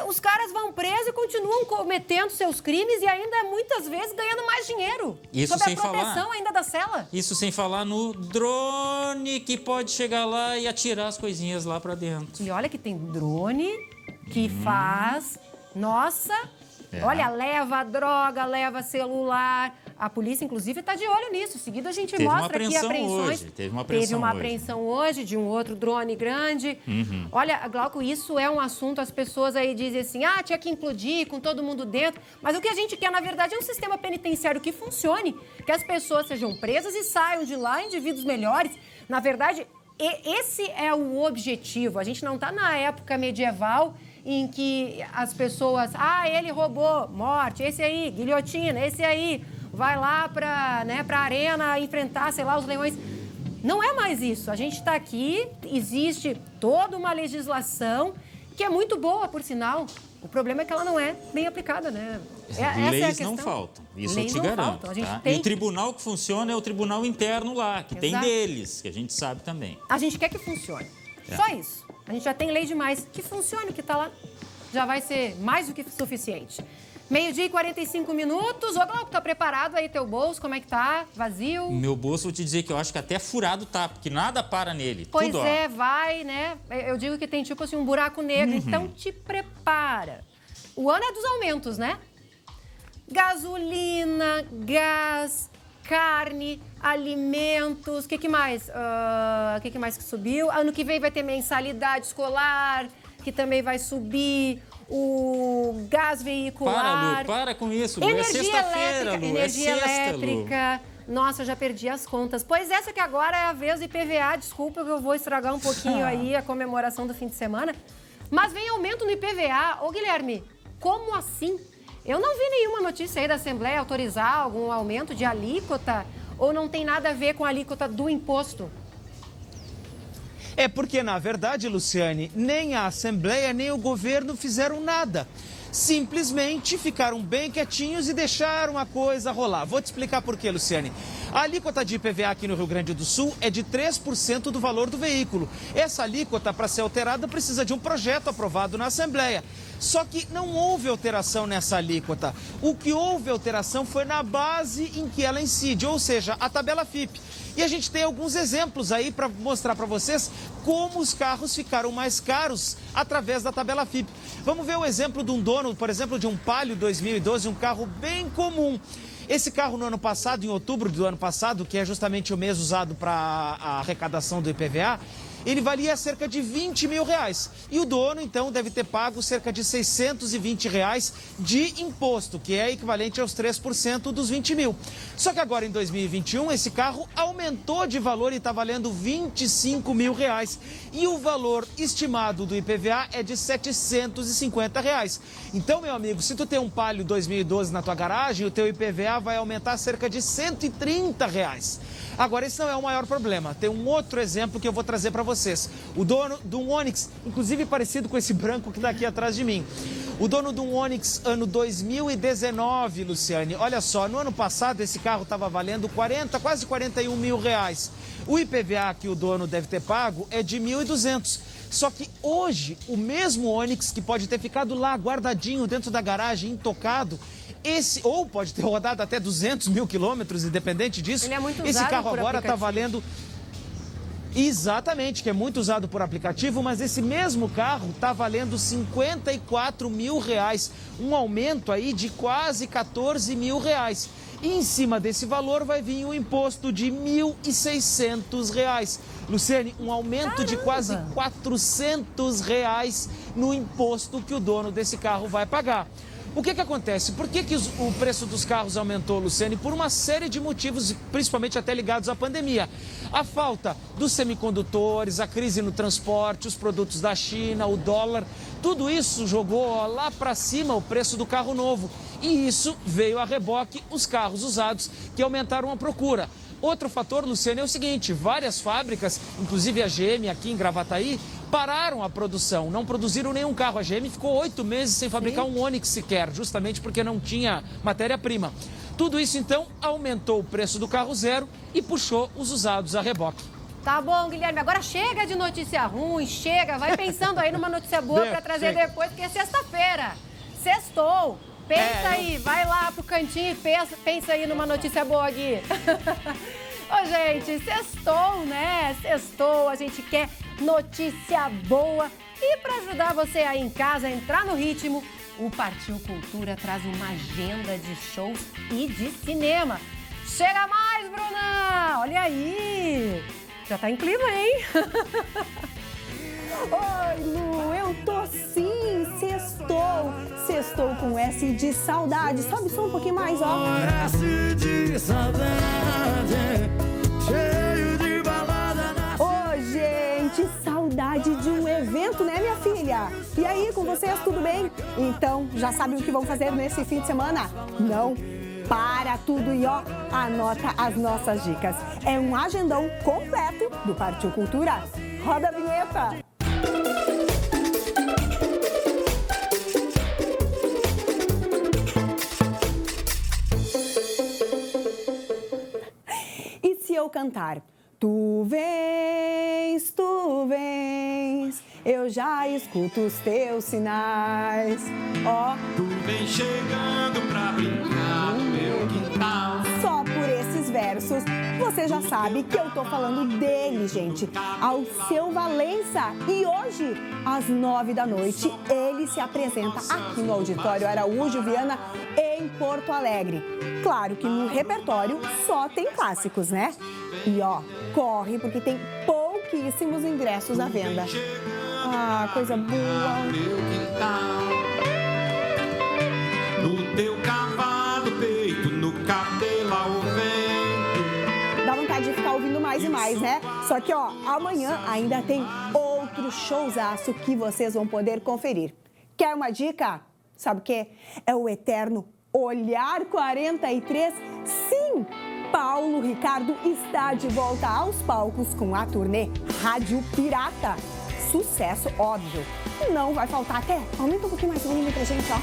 os caras vão presos e continuam cometendo seus crimes e ainda, muitas vezes, ganhando mais dinheiro. Isso sob sem a proteção falar, ainda da cela. Isso sem falar no drone que pode chegar lá e atirar as coisinhas lá pra dentro. E olha que tem drone que faz... Nossa, Olha, leva droga, leva celular. A polícia, inclusive, está de olho nisso. Em seguida, a gente mostra aqui apreensões. Teve uma apreensão hoje de um outro drone grande. Olha, Glauco, isso é um assunto, as pessoas aí dizem assim, tinha que implodir com todo mundo dentro. Mas o que a gente quer, na verdade, é um sistema penitenciário que funcione, que as pessoas sejam presas e saiam de lá indivíduos melhores. Na verdade, esse é o objetivo. A gente não está na época medieval em que as pessoas... ele roubou, morte, esse aí, guilhotina, esse aí... vai lá para a arena enfrentar, sei lá, os leões. Não é mais isso. A gente está aqui, existe toda uma legislação que é muito boa, por sinal. O problema é que ela não é bem aplicada, né? Leis não faltam, isso eu te garanto. E o tribunal que funciona é o tribunal interno lá, que tem deles, que a gente sabe também. A gente quer que funcione. Só isso. A gente já tem lei demais. Que funcione, o que está lá já vai ser mais do que suficiente. 12h45. Ô, Glauco, tá preparado aí teu bolso? Como é que tá? Vazio? Meu bolso, vou te dizer que eu acho que até furado tá, porque nada para nele. Pois vai, né? Eu digo que tem tipo assim um buraco negro, então te prepara. O ano é dos aumentos, né? Gasolina, gás, carne, alimentos, o que mais? O que mais que subiu? Ano que vem vai ter mensalidade escolar, que também vai subir. O gás veicular... Para com isso, Lu. É sexta-feira, Lu. Energia elétrica. Nossa, eu já perdi as contas. Pois essa que agora é a vez do IPVA. Desculpa que eu vou estragar um pouquinho aí a comemoração do fim de semana. Mas vem aumento no IPVA. Ô, Guilherme, como assim? Eu não vi nenhuma notícia aí da Assembleia autorizar algum aumento de alíquota ou não tem nada a ver com a alíquota do imposto? É porque, na verdade, Luciane, nem a Assembleia nem o governo fizeram nada. Simplesmente ficaram bem quietinhos e deixaram a coisa rolar. Vou te explicar por quê, Luciane. A alíquota de IPVA aqui no Rio Grande do Sul é de 3% do valor do veículo. Essa alíquota, para ser alterada, precisa de um projeto aprovado na Assembleia. Só que não houve alteração nessa alíquota. O que houve alteração foi na base em que ela incide, ou seja, a tabela FIPE. E a gente tem alguns exemplos aí para mostrar para vocês como os carros ficaram mais caros através da tabela FIPE. Vamos ver o exemplo de um dono, por exemplo, de um Palio 2012, um carro bem comum. Esse carro no ano passado, em outubro do ano passado, que é justamente o mês usado para a arrecadação do IPVA, ele valia cerca de R$20 mil. E o dono, então, deve ter pago cerca de R$620 de imposto, que é equivalente aos 3% dos 20 mil. Só que agora, em 2021, esse carro aumentou de valor e está valendo R$25 mil. E o valor estimado do IPVA é de R$750. Então, meu amigo, se tu tem um Palio 2012 na tua garagem, o teu IPVA vai aumentar cerca de R$130. Agora, esse não é o maior problema. Tem um outro exemplo que eu vou trazer para vocês. O dono de um Onix, inclusive parecido com esse branco que está aqui atrás de mim. O dono de um Onix ano 2019, Luciane. Olha só, no ano passado esse carro estava valendo quase R$41 mil. O IPVA que o dono deve ter pago é de R$1.200. Só que hoje, o mesmo Onix que pode ter ficado lá guardadinho dentro da garagem, intocado, ou pode ter rodado até 200 mil quilômetros, independente disso. Ele é muito usado. Esse carro agora está valendo... Exatamente, que é muito usado por aplicativo, mas esse mesmo carro está valendo R$54 mil. Um aumento aí de quase R$14 mil. E em cima desse valor vai vir o imposto de R$1.600. Luciane, um aumento de quase R$400 no imposto que o dono desse carro vai pagar. O que acontece? Por que o preço dos carros aumentou, Luciane? Por uma série de motivos, principalmente até ligados à pandemia. A falta dos semicondutores, a crise no transporte, os produtos da China, o dólar, tudo isso jogou lá para cima o preço do carro novo. E isso veio a reboque os carros usados, que aumentaram a procura. Outro fator, Luciane, é o seguinte, várias fábricas, inclusive a GM aqui em Gravataí, pararam a produção, não produziram nenhum carro. A GM ficou 8 meses sem fabricar um Onix sequer, justamente porque não tinha matéria-prima. Tudo isso, então, aumentou o preço do carro zero e puxou os usados a reboque. Tá bom, Guilherme, agora chega de notícia ruim, chega, vai pensando aí numa notícia boa para trazer depois, porque é sexta-feira, sextou. Pensa aí, vai lá pro cantinho e pensa aí numa notícia boa, Gui. Ô, gente, sextou, né? Sextou, a gente quer notícia boa. E para ajudar você aí em casa a entrar no ritmo, o Partiu Cultura traz uma agenda de shows e de cinema. Chega mais, Bruna! Olha aí! Já tá em clima, hein? Oi, Lu, eu tô sim, sextou com S de saudade. Sobe só um pouquinho mais, ó. S de saudade, cheio de balada na... Ô, gente, saudade de um evento, né, minha filha? E aí, com vocês, tudo bem? Então, já sabem o que vão fazer nesse fim de semana? Não? Para tudo e ó, anota as nossas dicas. É um agendão completo do Partiu Cultura. Roda a vinheta! E se eu cantar? Tu vens, eu já escuto os teus sinais. Ó, tu vem chegando pra brincar no meu quintal. Só por esses versos, você já sabe que eu tô falando dele, gente. Alceu Valença. E hoje, às 9 da noite, ele se apresenta aqui no Auditório Araújo Viana, em Porto Alegre. Claro que no repertório só tem clássicos, né? E ó, corre porque tem pouquíssimos ingressos à venda. Ah, coisa boa. No teu cavalo peito, no cabelo ao vento. Dá vontade de ficar ouvindo mais e mais, né? Só que ó, amanhã ainda tem outro showzaço que vocês vão poder conferir. Quer uma dica? Sabe o quê? É o eterno Olhar 43. Sim! Paulo Ricardo está de volta aos palcos com a turnê Rádio Pirata. Sucesso óbvio. Não vai faltar até. Aumenta um pouquinho mais o volume pra gente, ó.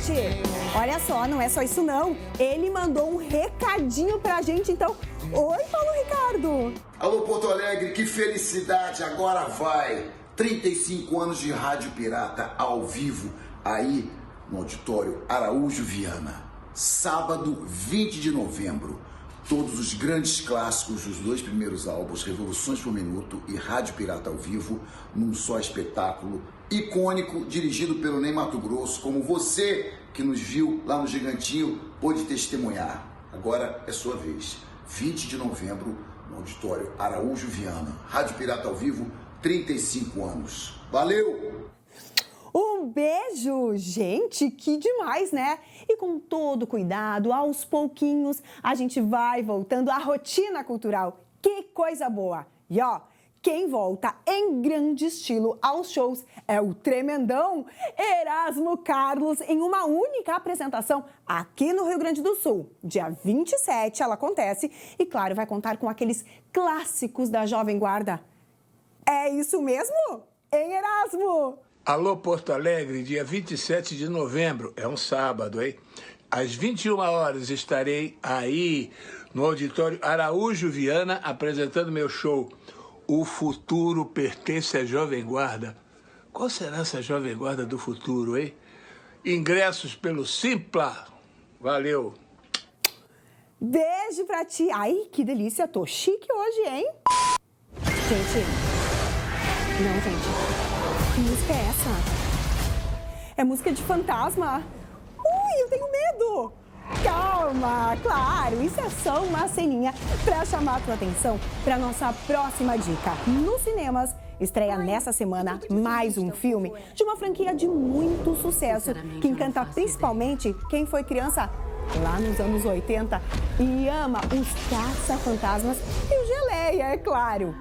Gente, olha só, não é só isso não. Ele mandou um recadinho pra gente, então... Oi, Paulo Ricardo! Alô, Porto Alegre, que felicidade! Agora vai! 35 anos de Rádio Pirata ao vivo, aí no Auditório Araújo Viana. Sábado, 20 de novembro. Todos os grandes clássicos dos 2 primeiros álbuns, Revoluções por Minuto e Rádio Pirata ao vivo, num só espetáculo icônico, dirigido pelo Ney Matogrosso, como você que nos viu lá no Gigantinho pôde testemunhar. Agora é sua vez. 20 de novembro, no Auditório Araújo Viana. Rádio Pirata ao vivo, 35 anos. Valeu! Um beijo! Gente, que demais, né? E com todo cuidado, aos pouquinhos, a gente vai voltando à rotina cultural. Que coisa boa! E ó, quem volta em grande estilo aos shows é o tremendão Erasmo Carlos em uma única apresentação aqui no Rio Grande do Sul. Dia 27 ela acontece e, claro, vai contar com aqueles clássicos da Jovem Guarda. É isso mesmo? Hein, Erasmo? Alô, Porto Alegre, dia 27 de novembro, é um sábado, hein? Às 21 horas estarei aí no Auditório Araújo Viana apresentando meu show O Futuro Pertence à Jovem Guarda. Qual será essa Jovem Guarda do futuro, hein? Ingressos pelo Simpla. Valeu! Beijo pra ti. Ai, que delícia, tô chique hoje, hein? Gente, não, gente. Que música é essa? É música de fantasma? Ui, eu tenho medo! Calma, claro, isso é só uma ceninha para chamar a tua atenção para nossa próxima dica. Nos cinemas, estreia nessa semana mais um filme de uma franquia de muito sucesso, que encanta principalmente quem foi criança lá nos anos 80 e ama os caça-fantasmas e o Geleia, é claro.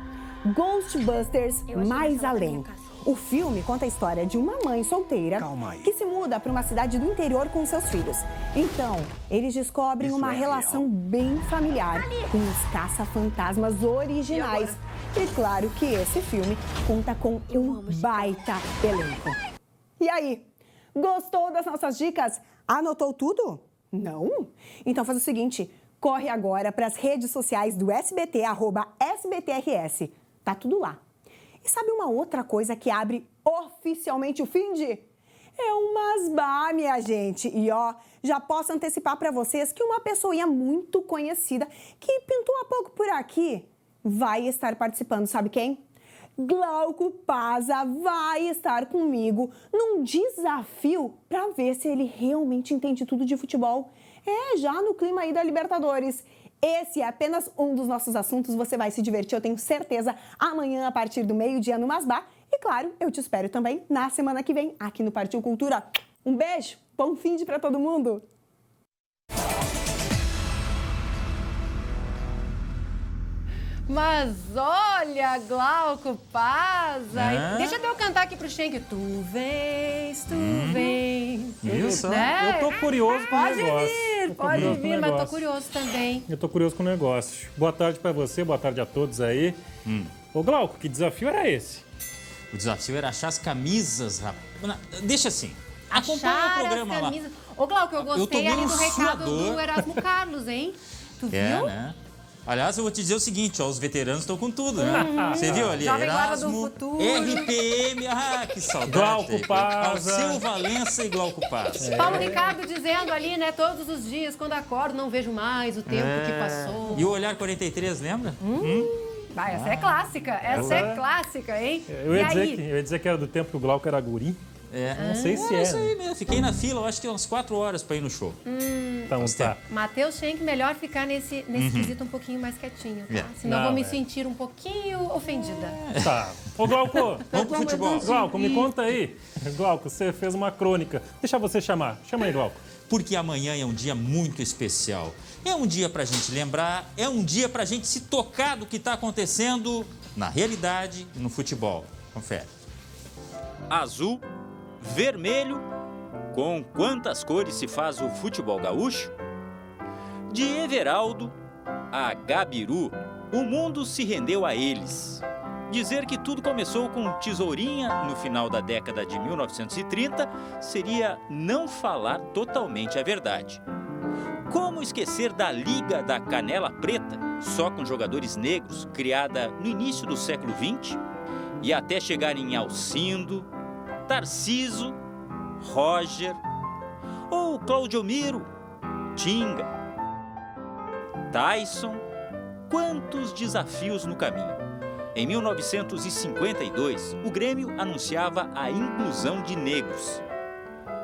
Ghostbusters Mais Além. O filme conta a história de uma mãe solteira que se muda para uma cidade do interior com seus filhos. Então, eles descobrem uma relação bem familiar com os caça-fantasmas originais. E claro que esse filme conta com um baita elenco. E aí, gostou das nossas dicas? Anotou tudo? Não? Então faz o seguinte, Corre agora para as redes sociais do SBT, @SBTRS. Tá tudo lá. E sabe uma outra coisa que abre oficialmente o fim de? É o Masbá, minha gente. E ó, já posso antecipar para vocês que uma pessoinha muito conhecida que pintou há pouco por aqui vai estar participando. Sabe quem? Glauco Paza vai estar comigo num desafio para ver se ele realmente entende tudo de futebol. Já no clima aí da Libertadores. Esse é apenas um dos nossos assuntos, você vai se divertir, eu tenho certeza, amanhã a partir do meio-dia no Masbá. E claro, eu te espero também na semana que vem aqui no Partiu Cultura. Um beijo, bom fim de pra todo mundo! Mas olha, Glauco Paza. Deixa eu cantar aqui pro Schenck. Tu vens, tu vens. Isso, né? Eu tô curioso com o negócio. Pode vir, mas tô curioso também. Eu tô curioso com o negócio. Boa tarde pra você, boa tarde a todos aí. Ô Glauco, que desafio era esse? O desafio era achar as camisas, rapaz. Deixa assim. Acompanha o programa lá. Ô Glauco, eu gostei ali do recado do Erasmo Carlos, hein? Tu viu? Né? Aliás, eu vou te dizer o seguinte, ó, os veteranos estão com tudo, né? Você viu ali? Jovem Erasmo, RPM, que saudade. Glauco Paza. Alceu Valença e Glauco Paza. Paulo Ricardo dizendo ali, né, todos os dias, quando acordo, não vejo mais o tempo que passou. E o Olhar 43, lembra? Essa é clássica, essa é clássica, hein? Eu ia dizer que era do tempo que o Glauco era guri. Não sei se é. Isso aí mesmo. Fiquei na fila, eu acho que umas 4 horas para ir no show. Então tá. Matheus Schenck, melhor ficar nesse quesito um pouquinho mais quietinho, tá? Senão eu vou me sentir um pouquinho ofendida. Tá. Ô, Glauco, vamos pro futebol. Glauco, me conta aí. Glauco, você fez uma crônica. Deixa você chamar. Chama aí, Glauco. Porque amanhã é um dia muito especial. É um dia pra gente lembrar, é um dia pra gente se tocar do que tá acontecendo na realidade e no futebol. Confere. Azul, vermelho, com quantas cores se faz o futebol gaúcho? De Everaldo a Gabiru, o mundo se rendeu a eles. Dizer que tudo começou com Tesourinha no final da década de 1930 seria não falar totalmente a verdade. Como esquecer da Liga da Canela Preta, só com jogadores negros, criada no início do século XX, e até chegar em Alcindo, Tarciso, Roger, ou Claudiomiro, Tinga, Tyson, quantos desafios no caminho. Em 1952, o Grêmio anunciava a inclusão de negros.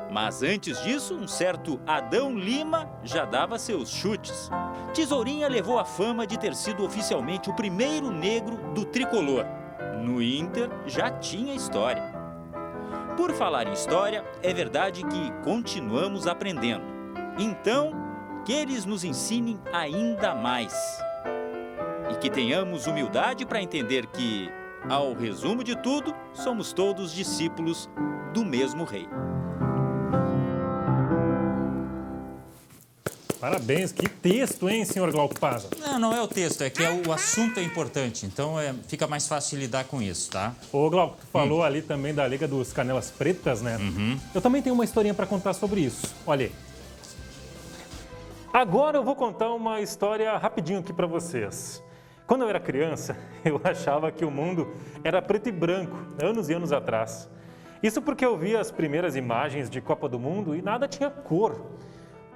Mas antes disso, um certo Adão Lima já dava seus chutes. Tesourinha levou a fama de ter sido oficialmente o primeiro negro do tricolor. No Inter já tinha história. Por falar em história, é verdade que continuamos aprendendo. Então, que eles nos ensinem ainda mais. E que tenhamos humildade para entender que, ao resumo de tudo, somos todos discípulos do mesmo rei. Parabéns, que texto, hein, senhor Glauco Paza? Não é o texto, é que o assunto é importante, então fica mais fácil lidar com isso, tá? Ô, Glauco, tu falou ali também da Liga dos Canelas Pretas, né? Eu também tenho uma historinha para contar sobre isso. Olha aí. Agora eu vou contar uma história rapidinho aqui para vocês. Quando eu era criança, eu achava que o mundo era preto e branco, anos e anos atrás. Isso porque eu via as primeiras imagens de Copa do Mundo e nada tinha cor.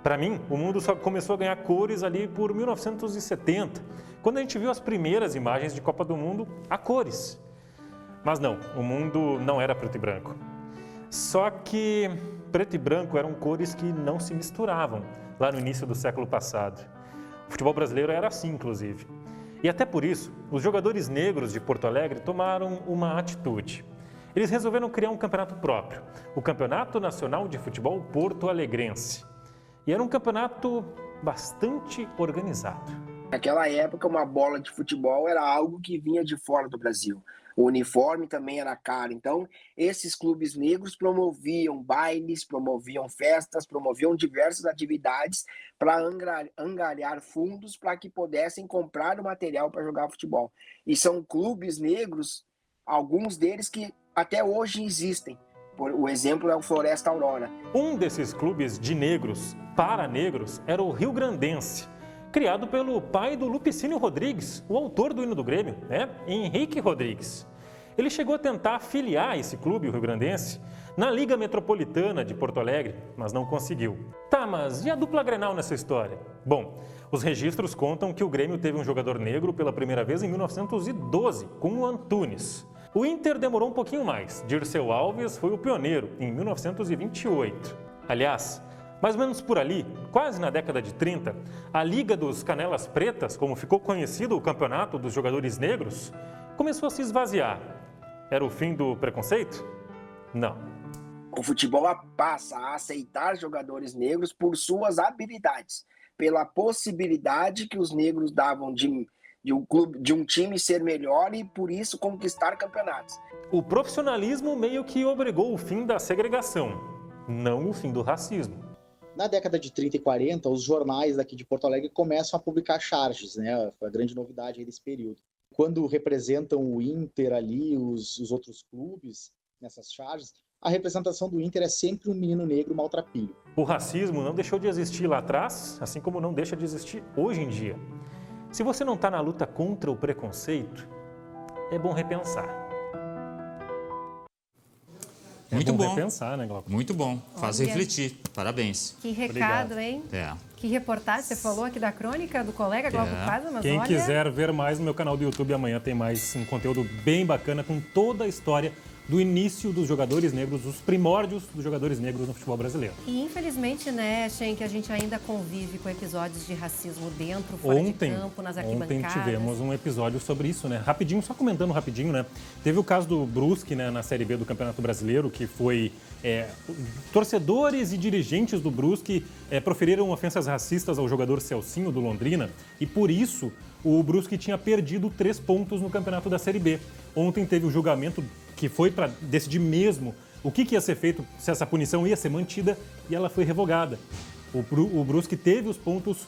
Para mim, o mundo só começou a ganhar cores ali por 1970, quando a gente viu as primeiras imagens de Copa do Mundo a cores. Mas não, o mundo não era preto e branco. Só que preto e branco eram cores que não se misturavam lá no início do século passado. O futebol brasileiro era assim, inclusive. E até por isso, os jogadores negros de Porto Alegre tomaram uma atitude. Eles resolveram criar um campeonato próprio, o Campeonato Nacional de Futebol Porto Alegrense. E era um campeonato bastante organizado. Naquela época, uma bola de futebol era algo que vinha de fora do Brasil. O uniforme também era caro. Então, esses clubes negros promoviam bailes, promoviam festas, promoviam diversas atividades para angariar fundos para que pudessem comprar o material para jogar futebol. E são clubes negros, alguns deles que até hoje existem. O exemplo é o Floresta Aurora. Um desses clubes de negros, para negros, era o Rio Grandense, criado pelo pai do Lupicínio Rodrigues, o autor do hino do Grêmio, né? Henrique Rodrigues. Ele chegou a tentar afiliar esse clube, o rio-grandense, na Liga Metropolitana de Porto Alegre, mas não conseguiu. Tá, mas e a dupla Grenal nessa história? Bom, os registros contam que o Grêmio teve um jogador negro pela primeira vez em 1912, com o Antunes. O Inter demorou um pouquinho mais. Dirceu Alves foi o pioneiro, em 1928. Aliás, mais ou menos por ali, quase na década de 30, a Liga dos Canelas Pretas, como ficou conhecido o campeonato dos jogadores negros, começou a se esvaziar. Era o fim do preconceito? Não. O futebol passa a aceitar jogadores negros por suas habilidades, pela possibilidade que os negros davam de um time ser melhor e, por isso, conquistar campeonatos. O profissionalismo meio que obrigou o fim da segregação, não o fim do racismo. Na década de 30 e 40, os jornais daqui de Porto Alegre começam a publicar charges, né? Foi a grande novidade aí desse período. Quando representam o Inter ali, os outros clubes, nessas charges, a representação do Inter é sempre um menino negro maltrapilho. O racismo não deixou de existir lá atrás, assim como não deixa de existir hoje em dia. Se você não está na luta contra o preconceito, é bom repensar. Muito bom. Repensar, né, Glauco? Muito bom. Faz Olha. refletir. Parabéns. Que recado, hein? É. Que reportagem você falou aqui da crônica do colega Glauco Paiva, mas Quem olha... quiser ver mais no meu canal do YouTube, amanhã tem mais um conteúdo bem bacana com toda a história do início dos jogadores negros, os primórdios dos jogadores negros no futebol brasileiro. E infelizmente, né, Shen, que a gente ainda convive com episódios de racismo dentro, fora de campo, nas arquibancadas. Ontem tivemos um episódio sobre isso, né? Rapidinho, só comentando rapidinho, né? Teve o caso do Brusque, né, na Série B do Campeonato Brasileiro, que foi... torcedores e dirigentes do Brusque proferiram ofensas racistas ao jogador Celcinho do Londrina e por isso o Brusque tinha perdido 3 pontos no Campeonato da Série B. Ontem teve o julgamento que foi para decidir mesmo o que ia ser feito, se essa punição ia ser mantida, e ela foi revogada. O Brusque teve os pontos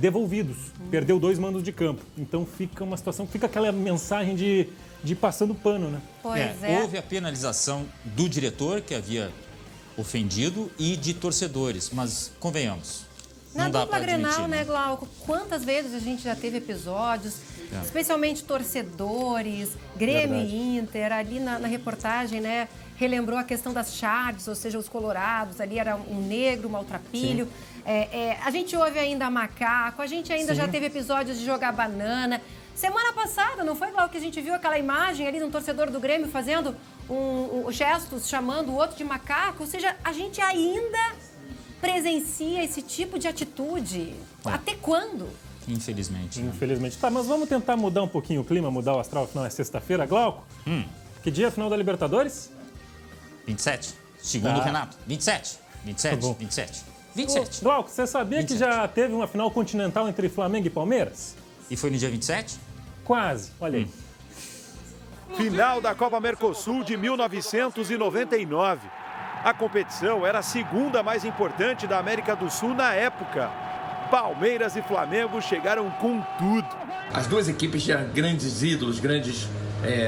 devolvidos, perdeu 2 mandos de campo. Então fica uma situação, fica aquela mensagem de passando pano, né? Pois é. Houve a penalização do diretor, que havia ofendido, e de torcedores, mas convenhamos. Na não dá dupla para admitir, Grenal, né, Glauco? Quantas vezes a gente já teve episódios, especialmente torcedores, Grêmio e Inter, ali na reportagem, né? Relembrou a questão das charges, ou seja, os colorados, ali era um negro, um maltrapilho. A gente ouve ainda macaco, a gente ainda já teve episódios de jogar banana. Semana passada, não foi, Glauco, que a gente viu aquela imagem ali de um torcedor do Grêmio fazendo gestos, chamando o outro de macaco? Ou seja, a gente ainda presencia esse tipo de atitude. Até quando? Infelizmente. Infelizmente. Tá, mas vamos tentar mudar um pouquinho o clima, mudar o astral, afinal é sexta-feira. Glauco, que dia é a final da Libertadores? 27. Segundo o Renato. 27. 27. Tá 27. 27. Glauco, você sabia 27. Que já teve uma final continental entre Flamengo e Palmeiras? E foi no dia 27? Quase, olha aí. Final da Copa Mercosul de 1999. A competição era a segunda mais importante da América do Sul na época. Palmeiras e Flamengo chegaram com tudo. As duas equipes tinham grandes ídolos, grandes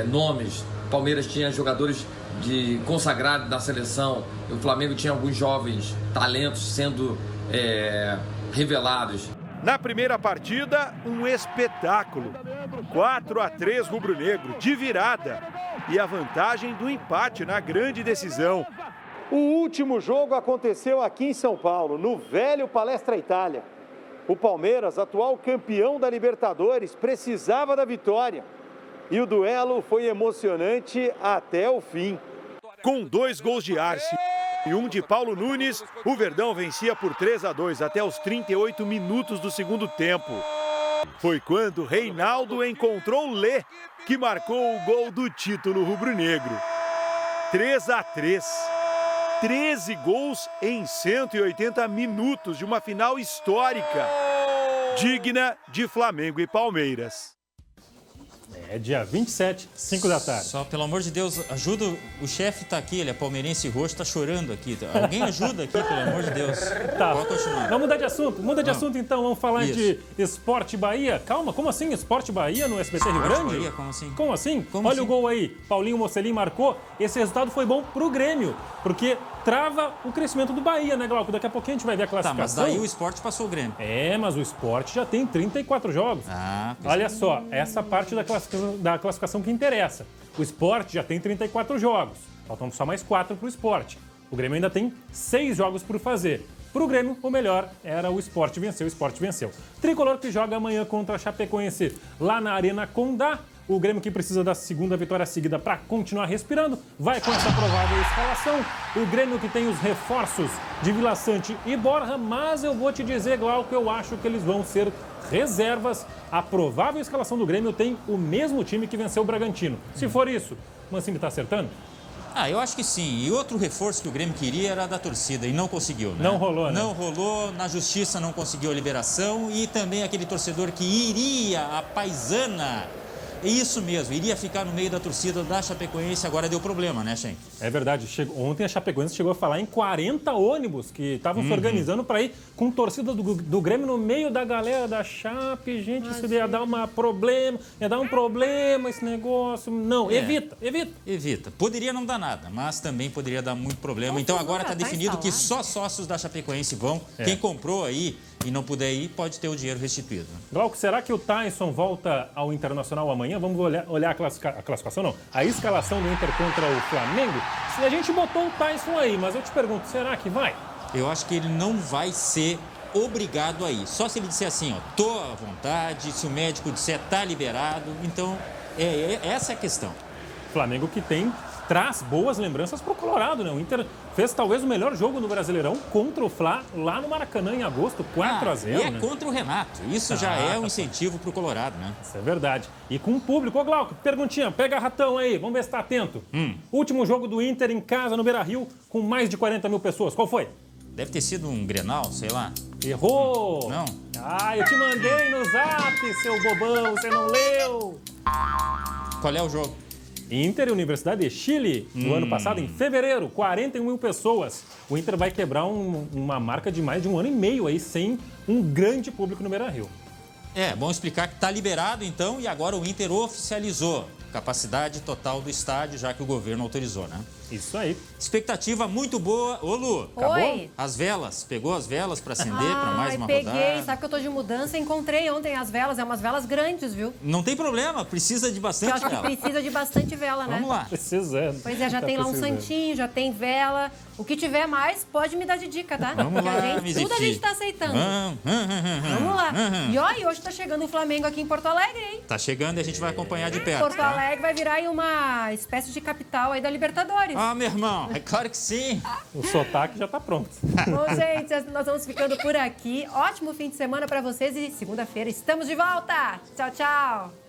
nomes. Palmeiras tinha jogadores consagrados na seleção. O Flamengo tinha alguns jovens talentos sendo revelados. Na primeira partida, um espetáculo. 4-3 rubro-negro, de virada. E a vantagem do empate na grande decisão. O último jogo aconteceu aqui em São Paulo, no velho Palestra Itália. O Palmeiras, atual campeão da Libertadores, precisava da vitória. E o duelo foi emocionante até o fim. Com 2 gols de Arce e um de Paulo Nunes, o Verdão vencia por 3-2 até os 38 minutos do segundo tempo. Foi quando Reinaldo encontrou Lê, que marcou o gol do título rubro-negro. 3-3. 13 gols em 180 minutos de uma final histórica, digna de Flamengo e Palmeiras. É dia 27, 5 da tarde. Só, pelo amor de Deus, ajuda. O chefe tá aqui, ele é palmeirense roxo, tá chorando aqui. Alguém ajuda aqui, pelo amor de Deus. Tá. Pode continuar. Vamos mudar de assunto. Muda de assunto, então. Vamos falar Isso. de Esporte Bahia. Calma, como assim Esporte Bahia no SBT Rio Esporte Grande? Bahia, como assim? Como assim? Como Olha assim? o gol aí. Paulinho Mocelin marcou. Esse resultado foi bom pro Grêmio, porque trava o crescimento do Bahia, né, Glauco? Daqui a pouquinho a gente vai ver a Tá, classificação. mas daí o Sport passou o Grêmio. É, mas o Sport já tem 34 jogos. Olha só, essa parte da classificação que interessa. O Sport já tem 34 jogos. Faltam só mais 4 para o Sport. O Grêmio ainda tem 6 jogos por fazer. Para o Grêmio, o melhor era o Sport vencer. O Sport venceu. Tricolor que joga amanhã contra a Chapecoense lá na Arena Condá. O Grêmio que precisa da segunda vitória seguida para continuar respirando, vai com essa provável escalação. O Grêmio que tem os reforços de Vila Sante e Borja, mas eu vou te dizer, Glauco, eu acho que eles vão ser reservas. A provável escalação do Grêmio tem o mesmo time que venceu o Bragantino. Se for isso, o Mancini está acertando? Eu acho que sim. E outro reforço que o Grêmio queria era da torcida e não conseguiu, né? Não rolou, né? Não rolou, na justiça não conseguiu a liberação e também aquele torcedor que iria à paisana. Isso mesmo, iria ficar no meio da torcida da Chapecoense, agora deu problema, né, Shen? É verdade. Ontem a Chapecoense chegou a falar em 40 ônibus que estavam se organizando para ir com torcida do Grêmio no meio da galera da Chape. Gente, isso ia dar um problema esse negócio. Não, evita. Poderia não dar nada, mas também poderia dar muito problema. Então agora está definido que só sócios da Chapecoense vão. Quem comprou aí e não puder ir, pode ter o dinheiro restituído. Glauco, será que o Tyson volta ao Internacional amanhã? Vamos olhar a classificação, não. A escalação do Inter contra o Flamengo. Se a gente botou o Tyson aí, mas eu te pergunto, será que vai? Eu acho que ele não vai ser obrigado a ir. Só se ele disser assim, tô à vontade, se o médico disser tá liberado. Então, essa é a questão. Flamengo que traz boas lembranças pro Colorado, né? O Inter fez talvez o melhor jogo no Brasileirão contra o Fla lá no Maracanã em agosto, 4-0. E é contra o Renato. Isso já é um incentivo pro Colorado, né? Isso é verdade. E com o público. Ô, Glauco, perguntinha, pega ratão aí, vamos ver se tá atento. Último jogo do Inter em casa no Beira-Rio com mais de 40 mil pessoas. Qual foi? Deve ter sido um Grenal, sei lá. Errou! Não. Eu te mandei no zap, seu bobão, você não leu. Qual é o jogo? Inter e Universidade de Chile, no ano passado, em fevereiro, 41 mil pessoas. O Inter vai quebrar uma marca de mais de 1 ano e meio aí, sem um grande público no Beira-Rio. Bom explicar que está liberado então e agora o Inter oficializou capacidade total do estádio, já que o governo autorizou, né? Isso aí. Expectativa muito boa. Ô, Lu, Oi. As velas, pegou as velas para acender para mais uma peguei. rodada? Sabe que eu tô de mudança? Encontrei ontem as velas, umas velas grandes, viu? Não tem problema, precisa de bastante Eu acho vela. que precisa de bastante vela, né? Vamos lá. Precisando. Pois já tem lá um santinho, já tem vela. O que tiver mais, pode me dar de dica, tá? Vamos porque lá, tudo a gente tá aceitando. Vamos lá. E hoje tá chegando o Flamengo aqui em Porto Alegre, hein? Tá chegando e a gente vai acompanhar de perto. Porto tá? Alegre vai virar aí uma espécie de capital aí da Libertadores. Meu irmão, é claro que sim. O sotaque já tá pronto. Bom, gente, nós vamos ficando por aqui. Ótimo fim de semana pra vocês e segunda-feira estamos de volta. Tchau, tchau.